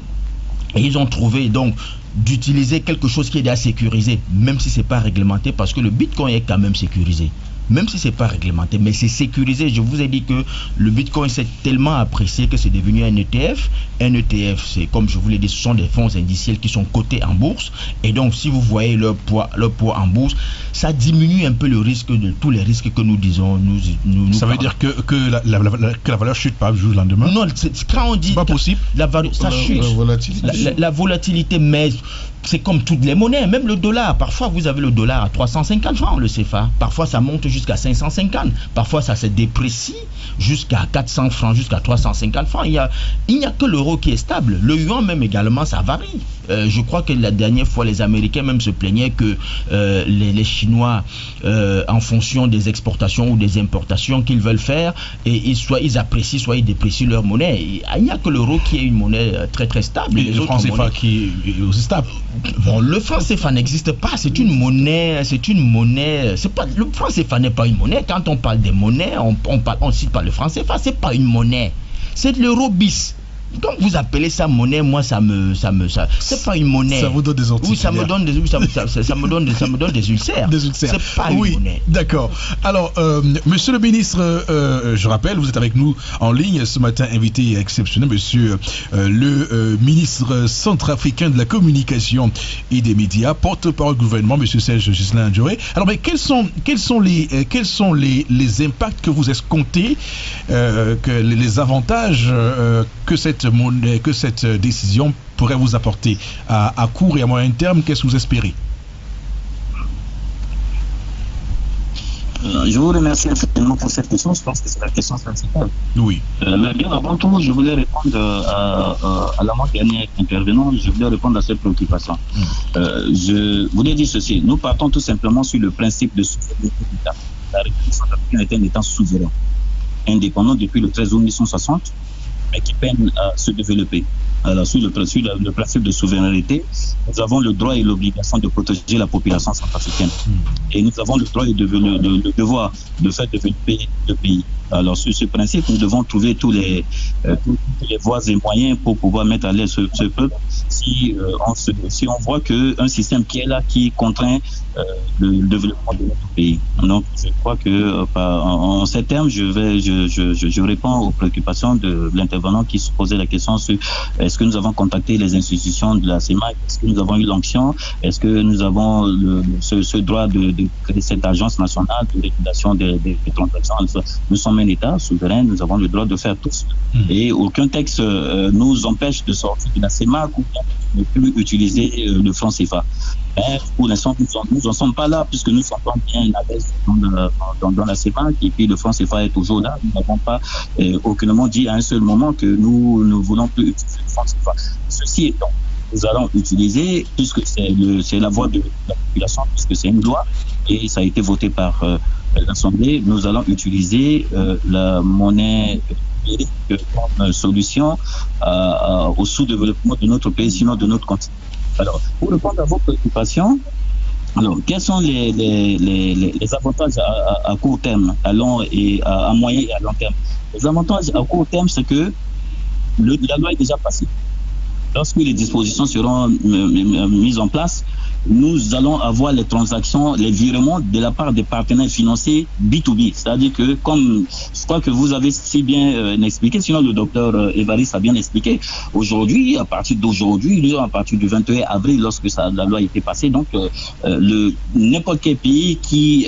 et ils ont trouvé donc d'utiliser quelque chose qui est déjà sécurisé, même si ce n'est pas réglementé, parce que le Bitcoin est quand même sécurisé. même si c'est pas réglementé, mais c'est sécurisé. Je vous ai dit que le Bitcoin s'est tellement apprécié que c'est devenu un ETF. Un ETF, c'est comme je vous l'ai dit, ce sont des fonds indiciels qui sont cotés en bourse. Et donc, si vous voyez leur poids en bourse, ça diminue un peu le risque de tous les risques que nous disons. Ça veut dire que la valeur chute pas du jour au lendemain? Non, quand on dit c'est pas possible. Ça chute. La volatilité, mais c'est comme toutes les monnaies, même le dollar. Parfois, vous avez le dollar à 350 francs, le CFA. Parfois, ça monte jusqu'à 550. Parfois, ça se déprécie jusqu'à 400 francs, jusqu'à 350 francs. Il n'y a que l'euro qui est stable. Le yuan même également, ça varie. Je crois que la dernière fois, les Américains même se plaignaient que les Chinois, en fonction des exportations ou des importations qu'ils veulent faire, et soit ils apprécient, soit ils déprécient leur monnaie. Il n'y a que l'euro qui est une monnaie très très stable. Et le franc CFA qui est aussi stable. Bon, le franc CFA n'existe pas. C'est une monnaie. C'est pas, le franc CFA n'est pas une monnaie. Quand on parle des monnaies, on cite pas le franc CFA. C'est pas une monnaie. C'est de l'euro bis. Quand vous appelez ça monnaie, moi c'est pas une monnaie. Ça vous donne des anticorps. Oui, ça me donne des ulcères. Des ulcères. C'est pas une monnaie. D'accord. Alors, monsieur le ministre, je rappelle, vous êtes avec nous en ligne ce matin, invité exceptionnel, monsieur le ministre centrafricain de la communication et des médias, porte-parole du gouvernement, monsieur Serge Ghislain Adjoré. Alors, mais quels sont les impacts que vous escomptez, que les avantages que cette décision pourrait vous apporter à court et à moyen terme? Qu'est-ce que vous espérez? Je vous remercie infiniment pour cette question. Je pense que c'est la question principale. Oui. Mais bien avant tout, je voulais répondre à l'avant-dernier intervenant. Je voulais répondre à cette préoccupation. Je voulais dire ceci. Nous partons tout simplement sur le principe de souveraineté de l'État. La République centrafricaine est un État souverain, indépendant depuis le 13 août 1960, mais qui peine à se développer. Alors, sur le principe de souveraineté, nous avons le droit et l'obligation de protéger la population centrafricaine. Et nous avons le droit et le devoir de faire développer le pays. Alors, sur ce principe, nous devons trouver toutes les voies et moyens pour pouvoir mettre à l'aise ce peuple si on voit qu'un système qui est là, qui contraint le développement de notre pays. Donc, je crois que en ces termes, je réponds aux préoccupations de l'intervenant qui se posait la question sur est-ce que nous avons contacté les institutions de la CEMAC, est-ce que nous avons eu l'onction, est-ce que nous avons ce droit de créer cette agence nationale de régulation des transactions. Nous sommes un État souverain, nous avons le droit de faire tout ça. Et aucun texte nous empêche de sortir de la CEMAC ou de ne plus utiliser le franc CFA. Mais pour l'instant, nous n'en sommes pas là, puisque nous sommes bien à l'aise dans la CEMAC, et puis le franc CFA est toujours là. Nous n'avons pas aucunement dit à un seul moment que nous ne voulons plus utiliser le franc CFA. Ceci étant, nous allons utiliser, puisque c'est la voix de la population, puisque c'est une loi, et ça a été voté par l'Assemblée, nous allons utiliser la monnaie numérique comme solution au sous-développement de notre pays, sinon de notre continent. Alors, pour répondre à vos préoccupations, alors, quels sont les avantages à court terme, à moyen et à long terme? Les avantages à court terme, c'est que la loi est déjà passée. Lorsque les dispositions seront mises en place, nous allons avoir les transactions, les virements de la part des partenaires financiers B2B. C'est-à-dire que, comme je crois que vous avez si bien expliqué, sinon le docteur Évariste a bien expliqué, aujourd'hui, à partir d'aujourd'hui, à partir du 21 avril, lorsque la loi a été passée, donc n'importe quel pays qui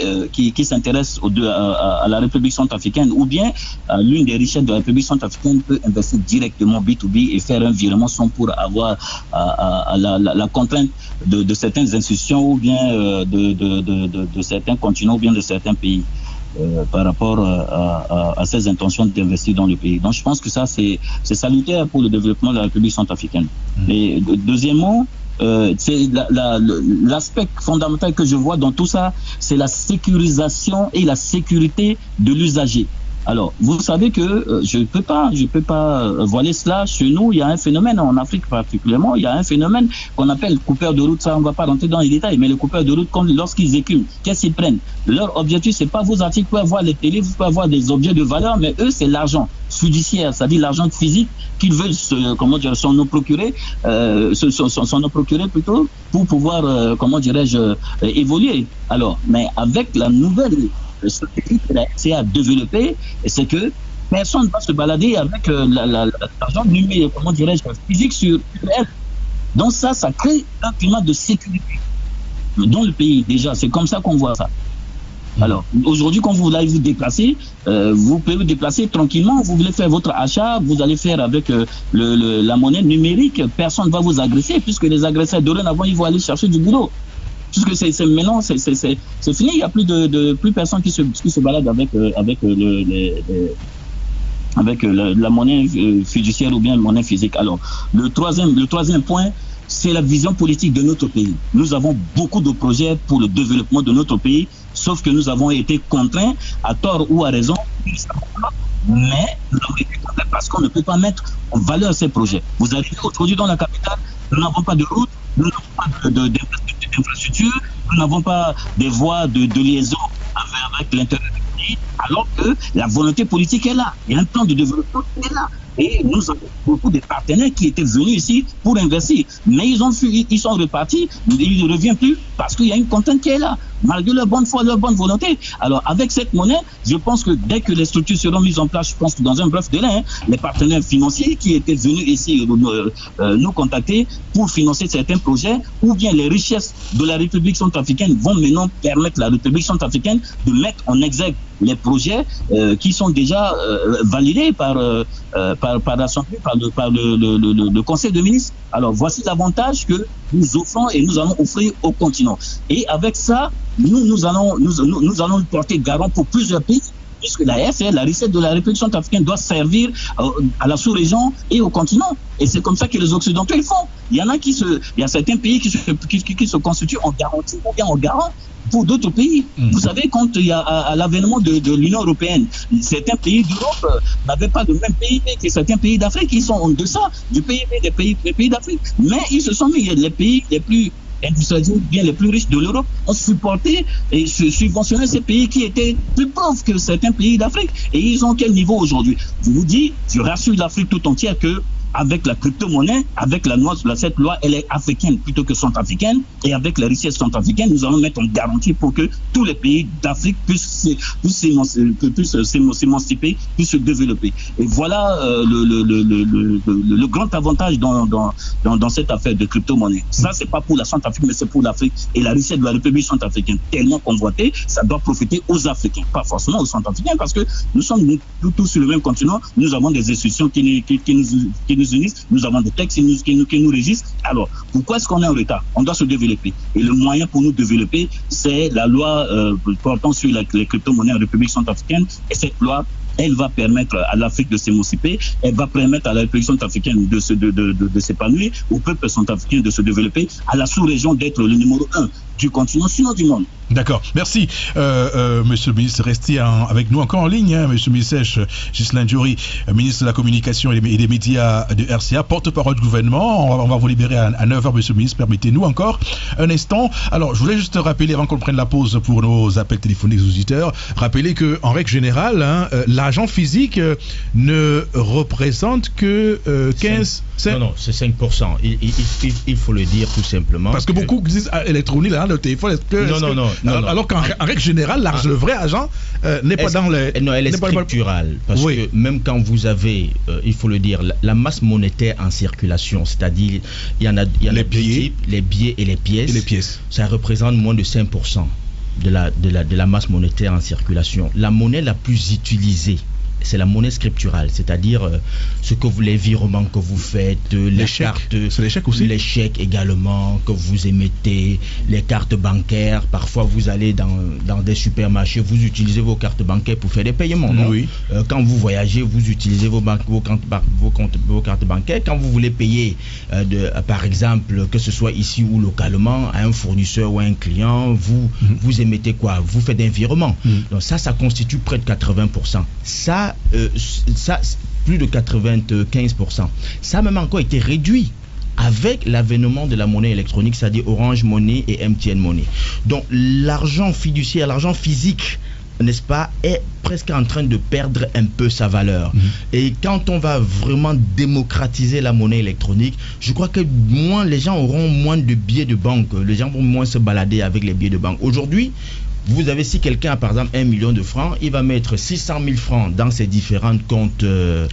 s'intéresse à la République centrafricaine ou bien à l'une des richesses de la République centrafricaine peut investir directement B2B et faire un virement sans pour avoir la contrainte de certaines institutions ou bien de certains continents ou bien de certains pays par rapport à ces intentions d'investir dans le pays. Donc je pense que ça c'est salutaire pour le développement de la République centrafricaine. Et deuxièmement, c'est l'aspect fondamental que je vois dans tout ça, c'est la sécurisation et la sécurité de l'usager. Alors, vous savez que je peux pas voiler cela. Chez nous, il y a un phénomène, en Afrique particulièrement, il y a un phénomène qu'on appelle coupeurs de route. Ça, on ne va pas rentrer dans les détails, mais les coupeurs de route, lorsqu'ils écument, qu'est-ce qu'ils prennent? Leur objectif, c'est pas vos articles, vous pouvez avoir les télés, vous pouvez avoir des objets de valeur, mais eux, c'est l'argent fiduciaire, c'est-à-dire l'argent physique qu'ils veulent s'en procurer plutôt pour pouvoir, évoluer. Alors, mais avec la nouvelle stratégie que la RCA a développée, c'est que personne ne va se balader avec l'argent numérique, comment dirais-je, physique sur elle. Donc ça crée un climat de sécurité dans le pays. Déjà, c'est comme ça qu'on voit ça. Alors, aujourd'hui, quand vous allez vous déplacer, vous pouvez vous déplacer tranquillement, vous voulez faire votre achat, vous allez faire avec la monnaie numérique, personne ne va vous agresser, puisque les agresseurs dorénavant, ils vont aller chercher du boulot. Puisque maintenant, c'est fini, il n'y a plus personne qui se balade avec la monnaie fiduciaire ou bien la monnaie physique. Alors, le troisième point, c'est la vision politique de notre pays. Nous avons beaucoup de projets pour le développement de notre pays, sauf que nous avons été contraints, à tort ou à raison, mais nous avons été contraints parce qu'on ne peut pas mettre en valeur ces projets. Vous arrivez aujourd'hui dans la capitale, nous n'avons pas de route, nous n'avons pas d'infrastructure, nous n'avons pas de voies de liaison avec l'intérieur du pays, alors que la volonté politique est là. Il y a un plan de développement qui est là. Et nous avons beaucoup de partenaires qui étaient venus ici pour investir. Mais ils sont repartis, ils ne reviennent plus parce qu'il y a une contrainte qui est là, malgré leur bonne foi, leur bonne volonté. Alors, avec cette monnaie, je pense que dès que les structures seront mises en place, je pense que dans un bref délai, les partenaires financiers qui étaient venus ici nous contacter pour financer certains projets, ou bien les richesses de la République centrafricaine vont maintenant permettre à la République centrafricaine de mettre en exergue les projets qui sont déjà validés par l'Assemblée, par le Conseil de ministres. Alors voici l'avantage que nous offrons et nous allons offrir au continent. Et avec ça, nous allons porter garant pour plusieurs pays, puisque la RCA, la recette de la République centrafricaine, doit servir à la sous-région et au continent. Et c'est comme ça que les Occidentaux le font. Il y a certains pays qui se constituent en garantie ou bien en garant pour d'autres pays. Vous savez, quand il y a à l'avènement de l'Union européenne, certains pays d'Europe n'avaient pas le même PIB que certains pays d'Afrique, qui sont en deçà du PIB des pays d'Afrique. Mais ils se sont mis, les pays les plus industrialisés, bien les plus riches de l'Europe, ont supporté et subventionné ces pays qui étaient plus pauvres que certains pays d'Afrique. Et ils ont quel niveau aujourd'hui? Je vous dis, je rassure l'Afrique tout entière que avec la crypto-monnaie, avec cette loi, elle est africaine plutôt que centrafricaine, et avec les richesses centrafricaines, nous allons mettre en garantie pour que tous les pays d'Afrique puissent s'émanciper, puissent se développer. Et voilà le grand avantage dans cette affaire de crypto-monnaie. Ça, c'est pas pour la Centrafrique, mais c'est pour l'Afrique. Et la richesse de la République centrafricaine, tellement convoitée, ça doit profiter aux Africains, pas forcément aux Centrafricains, parce que nous sommes tous sur le même continent, nous avons des institutions qui nous unissent, nous avons des textes qui nous régissent. Alors, pourquoi est-ce qu'on est en retard? On doit se développer. Et le moyen pour nous développer, c'est la loi portant sur les crypto-monnaies en République centrafricaine. Et cette loi, elle va permettre à l'Afrique de s'émanciper, elle va permettre à la République centrafricaine de s'épanouir, au peuple centrafricain de se développer, à la sous-région d'être le numéro 1 du continent, sinon du monde. D'accord, merci Monsieur le ministre. Restez avec nous encore en ligne, Monsieur Missèche, Ghislain Diori, ministre de la Communication et des Médias de RCA, porte-parole du gouvernement. On va vous libérer à 9h, Monsieur le ministre. Permettez-nous encore un instant. Alors, je voulais juste rappeler, avant qu'on prenne la pause pour nos appels téléphoniques aux auditeurs, rappeler qu'en règle générale, l'argent physique ne représente que 15... Non, c'est 5%. Il faut le dire tout simplement. Parce que beaucoup disent électronique, le téléphone, non. Alors qu'en règle générale, le vrai argent n'est pas dans les... Non, elle est scripturale. Parce que même quand vous avez, il faut le dire, la masse monétaire en circulation, c'est-à-dire, il y en a les billets, les billets et les pièces. Ça représente moins de 5% de la masse monétaire en circulation. La monnaie la plus utilisée, c'est la monnaie scripturale, c'est-à-dire les virements que vous faites, les cartes, c'est les chèques aussi, les chèques également que vous émettez, les cartes bancaires. Parfois, vous allez dans des supermarchés, vous utilisez vos cartes bancaires pour faire des paiements. Non? Oui. Quand vous voyagez, vous utilisez vos cartes bancaires. Quand vous voulez payer, par exemple, que ce soit ici ou localement, à un fournisseur ou à un client, vous émettez quoi? Vous faites un virement. Donc ça constitue près de 80%. Ça, plus de 95%. Ça a même encore été réduit avec l'avènement de la monnaie électronique, c'est-à-dire Orange Money et MTN Money. Donc l'argent fiduciaire, l'argent physique, n'est-ce pas, est presque en train de perdre un peu sa valeur. Et quand on va vraiment démocratiser la monnaie électronique, je crois que les gens auront moins de billets de banque, les gens vont moins se balader avec les billets de banque. Aujourd'hui, Vous avez, si quelqu'un a par exemple 1 million de francs, il va mettre 600 000 francs dans ses différents comptes.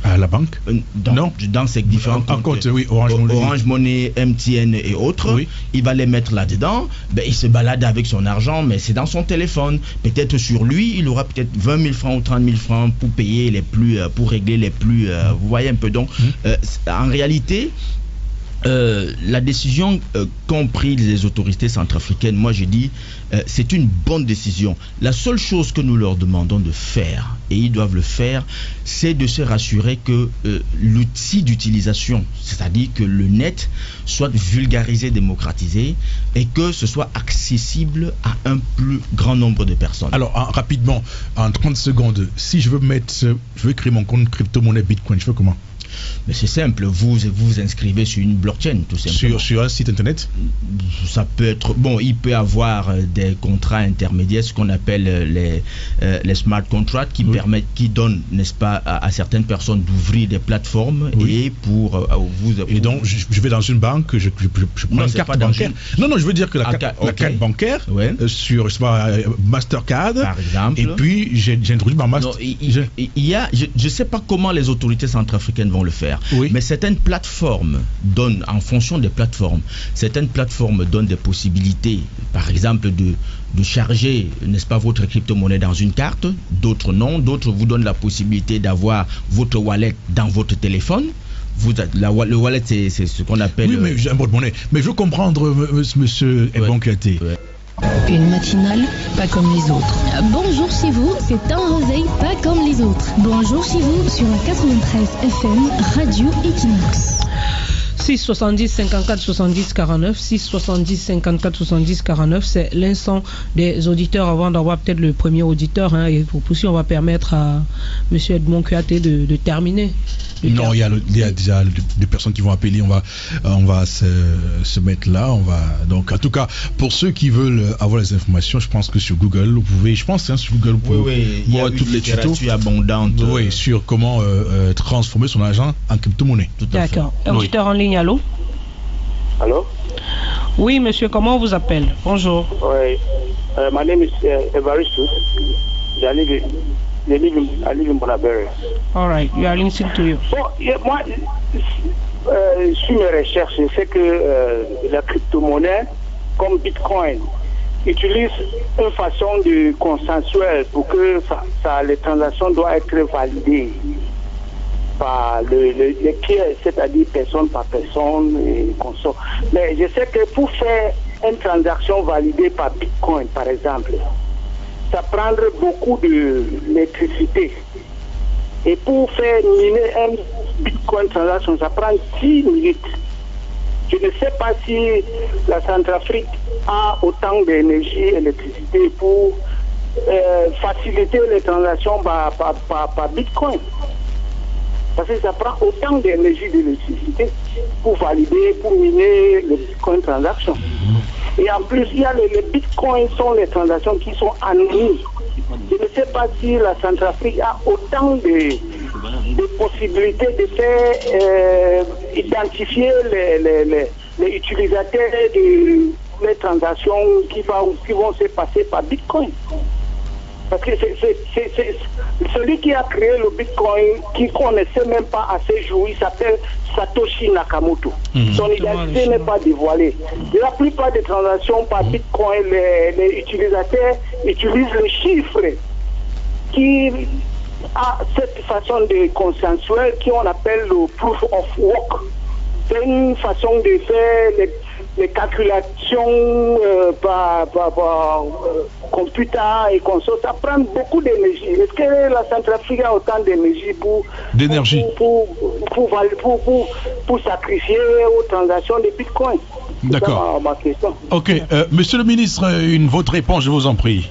À la banque dans ses différents comptes. Oui, Orange Money, MTN et autres. Oui. Il va les mettre là-dedans. Il se balade avec son argent, mais c'est dans son téléphone. Peut-être sur lui, il aura peut-être 20 000 francs ou 30 000 francs pour payer pour régler les plus. Vous voyez un peu. Donc, en réalité, la décision qu'ont prise les autorités centrafricaines, moi je dis, c'est une bonne décision. La seule chose que nous leur demandons de faire, et ils doivent le faire, c'est de se rassurer que l'outil d'utilisation, c'est-à-dire que le net, soit vulgarisé, démocratisé, et que ce soit accessible à un plus grand nombre de personnes. Alors, rapidement, en 30 secondes, si je veux créer mon compte crypto-monnaie Bitcoin, je fais comment? Mais c'est simple, vous vous inscrivez sur une blockchain, tout simplement. Sur un site internet? Ça peut être, il peut avoir des contrats intermédiaires, ce qu'on appelle les smart contracts, qui permettent, qui donnent, n'est-ce pas, à certaines personnes d'ouvrir des plateformes et pour vous. Et donc, je vais dans une banque, je prends une carte bancaire. Non, je veux dire que la carte bancaire, sur, je sais pas, Mastercard, par exemple. Et puis, j'introduis ma Mastercard. Je ne sais pas comment les autorités centrafricaines vont le faire. Mais certaines plateformes donnent, en fonction des plateformes, certaines plateformes donnent des possibilités, par exemple de charger, n'est-ce pas, votre crypto-monnaie dans une carte, d'autres non, d'autres vous donnent la possibilité d'avoir votre wallet dans votre téléphone. Le wallet, c'est ce qu'on appelle... Oui, mais j'ai un porte-monnaie. Mais je veux comprendre, monsieur Ebon Kouyaté. Une matinale pas comme les autres. Bonjour chez vous, c'est un réveil pas comme les autres. Bonjour chez vous sur la 93 FM Radio Equinox. 6 70 54 70 49, 6 70 54 70 49, c'est l'instant des auditeurs avant d'avoir peut-être le premier auditeur. Et pour pousser, on va permettre à M. Edmond Kouyaté de terminer. Non, il y a déjà des personnes qui vont appeler. On va se mettre là. Donc, en tout cas, pour ceux qui veulent avoir les informations, je pense que sur Google, vous pouvez, sur Google, vous pouvez voir toutes les tutos abondantes. Oui, sur comment transformer son argent en crypto-monnaie. D'accord. Auditeur en ligne, allô? Allô? Oui, monsieur, comment on vous appelle? Bonjour. Oui, my name is Evaristus. I live in Bonaberry. All right, we are listening to you. Bon, moi, sur mes recherches, je sais que la crypto-monnaie, comme Bitcoin, utilise une façon de consensuelle pour que les transactions doivent être validées par les tiers, c'est-à-dire personne par personne et consort. Mais je sais que pour faire une transaction validée par Bitcoin, par exemple, ça prendrait beaucoup d'électricité. Et pour faire miner un Bitcoin transaction, ça prend 10 minutes. Je ne sais pas si la Centrafrique a autant d'énergie et d'électricité pour faciliter les transactions par Bitcoin. Parce que ça prend autant d'énergie et d'électricité pour valider, pour miner le Bitcoin transaction. Et en plus, il y a les bitcoins sont les transactions qui sont anonymes. Je ne sais pas si la Centrafrique a autant de possibilités de faire identifier les utilisateurs des transactions qui vont se passer par bitcoin. Parce que c'est celui qui a créé le Bitcoin, qu'on ne sait même pas à ce jour, il s'appelle Satoshi Nakamoto. Son identité n'est pas dévoilée. La plupart des transactions par Bitcoin, les utilisateurs utilisent les chiffres qui a cette façon de consensuel qu'on appelle le proof of work. C'est une façon de faire les calculations par computer et console. Ça prend beaucoup d'énergie. Est-ce que la Centrafrique a autant d'énergie pour sacrifier aux transactions de Bitcoin? D'accord. C'est ma question. Ok. Monsieur le ministre, votre réponse, je vous en prie.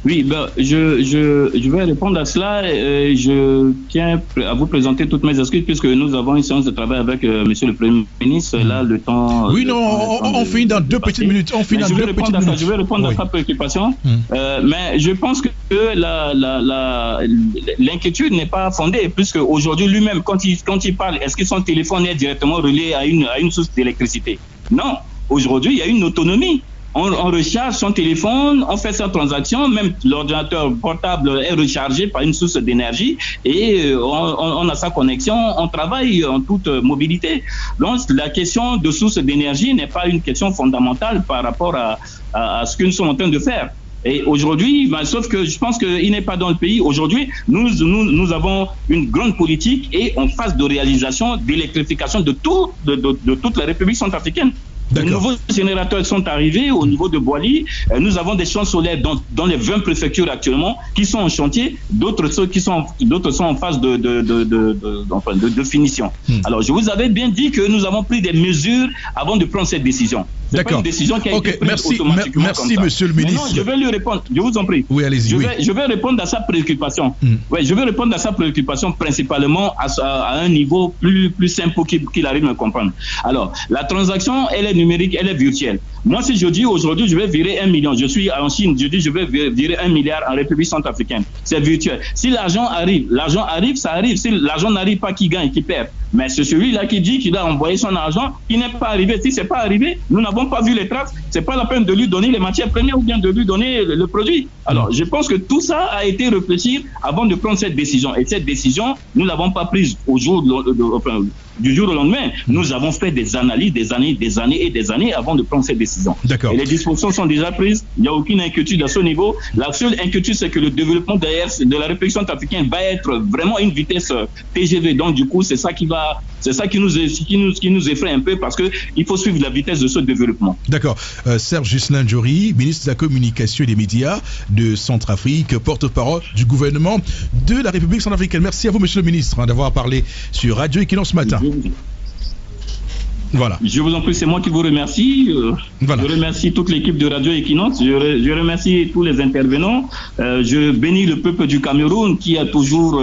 Oui, je vais répondre à cela. Je tiens à vous présenter toutes mes excuses puisque nous avons une séance de travail avec Monsieur le Premier ministre. Là, le temps. Oui, on finit dans 2 petites minutes. Je vais répondre à sa préoccupation. Mais je pense que l'inquiétude n'est pas fondée puisque aujourd'hui lui-même, quand il parle, est-ce que son téléphone est directement relié à une source d'électricité? Non. Aujourd'hui, il y a une autonomie. on recharge son téléphone, on fait sa transaction, même l'ordinateur portable est rechargé par une source d'énergie et on a sa connexion, on travaille en toute mobilité. Donc la question de source d'énergie n'est pas une question fondamentale par rapport à ce que nous sommes en train de faire. Et aujourd'hui, sauf que je pense qu'il n'est pas dans le pays. Aujourd'hui, nous avons une grande politique et en phase de réalisation d'électrification de toute la République centrafricaine. Les nouveaux générateurs sont arrivés au niveau de Boali. Nous avons des champs solaires dans les 20 préfectures actuellement qui sont en chantier. D'autres sont en phase de finition. Alors, je vous avais bien dit que nous avons pris des mesures avant de prendre cette décision. C'est pas une décision qui a été prise automatiquement. Merci, monsieur le ministre. Non, je vais lui répondre. Je vous en prie. Oui, allez-y. Je vais répondre à sa préoccupation. Ouais, je vais répondre à sa préoccupation principalement à un niveau plus simple pour qu'il arrive à me comprendre. Alors, la transaction, elle est numérique, elle est virtuelle. Moi, si je dis aujourd'hui, je vais virer 1 million, je suis en Chine, je dis je vais virer 1 milliard en République centrafricaine. C'est virtuel. Si l'argent arrive, ça arrive. Si l'argent n'arrive pas, qui gagne, qui perd. Mais c'est celui-là qui dit qu'il a envoyé son argent, qui n'est pas arrivé. Si ce n'est pas arrivé, nous n'avons pas vu les traces. Ce n'est pas la peine de lui donner les matières premières ou bien de lui donner le produit. Alors, je pense que tout ça a été réfléchi avant de prendre cette décision. Et cette décision, nous ne l'avons pas prise du jour au lendemain. Nous avons fait des analyses, des années avant de prendre cette décision. Et les dispositions sont déjà prises. Il n'y a aucune inquiétude à ce niveau. La seule inquiétude, c'est que le développement de la République centrafricaine va être vraiment une vitesse TGV. Donc, du coup, c'est ça qui nous effraie un peu parce qu'il faut suivre la vitesse de ce développement. D'accord. Serge Ghislain Jory, ministre de la Communication et des Médias de Centrafrique, porte-parole du gouvernement de la République centrafricaine. Merci à vous, monsieur le ministre, d'avoir parlé sur Radio Equinox ce matin. Voilà. Je vous en prie, c'est moi qui vous remercie. Je remercie toute l'équipe de Radio Equinox. Je remercie tous les intervenants. Je bénis le peuple du Cameroun qui a toujours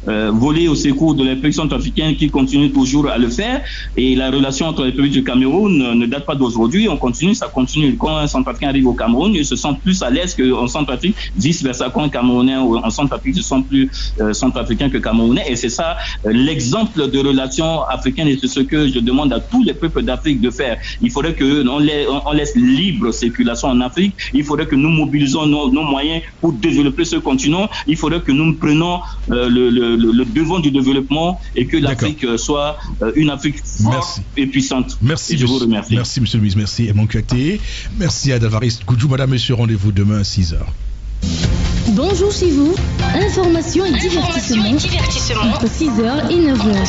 volé au secours de la République centrafricaine, qui continue toujours à le faire. Et la relation entre la République du Cameroun ne date pas d'aujourd'hui. On continue, ça continue. Quand un Centrafricain arrive au Cameroun, il se sent plus à l'aise qu'en Centrafrique. Vice-versa, quand un Camerounais en Centrafrique se sent plus centrafricain que Camerounais. Et c'est ça l'exemple de relation africaine. Et c'est ce que je demande à tous les peuples d'Afrique de faire. Il faudrait qu'on laisse libre circulation en Afrique. Il faudrait que nous mobilisons nos moyens pour développer ce continent. Il faudrait que nous prenions le devant du développement et que l'Afrique soit une Afrique forte et puissante. Merci. Je vous remercie. Merci, monsieur le ministre. Merci, Edmond Kouyaté. Merci à Davaris Goudjou. Madame, monsieur, rendez-vous demain à 6h. Bonjour chez vous, information et divertissement entre 6h et 9h.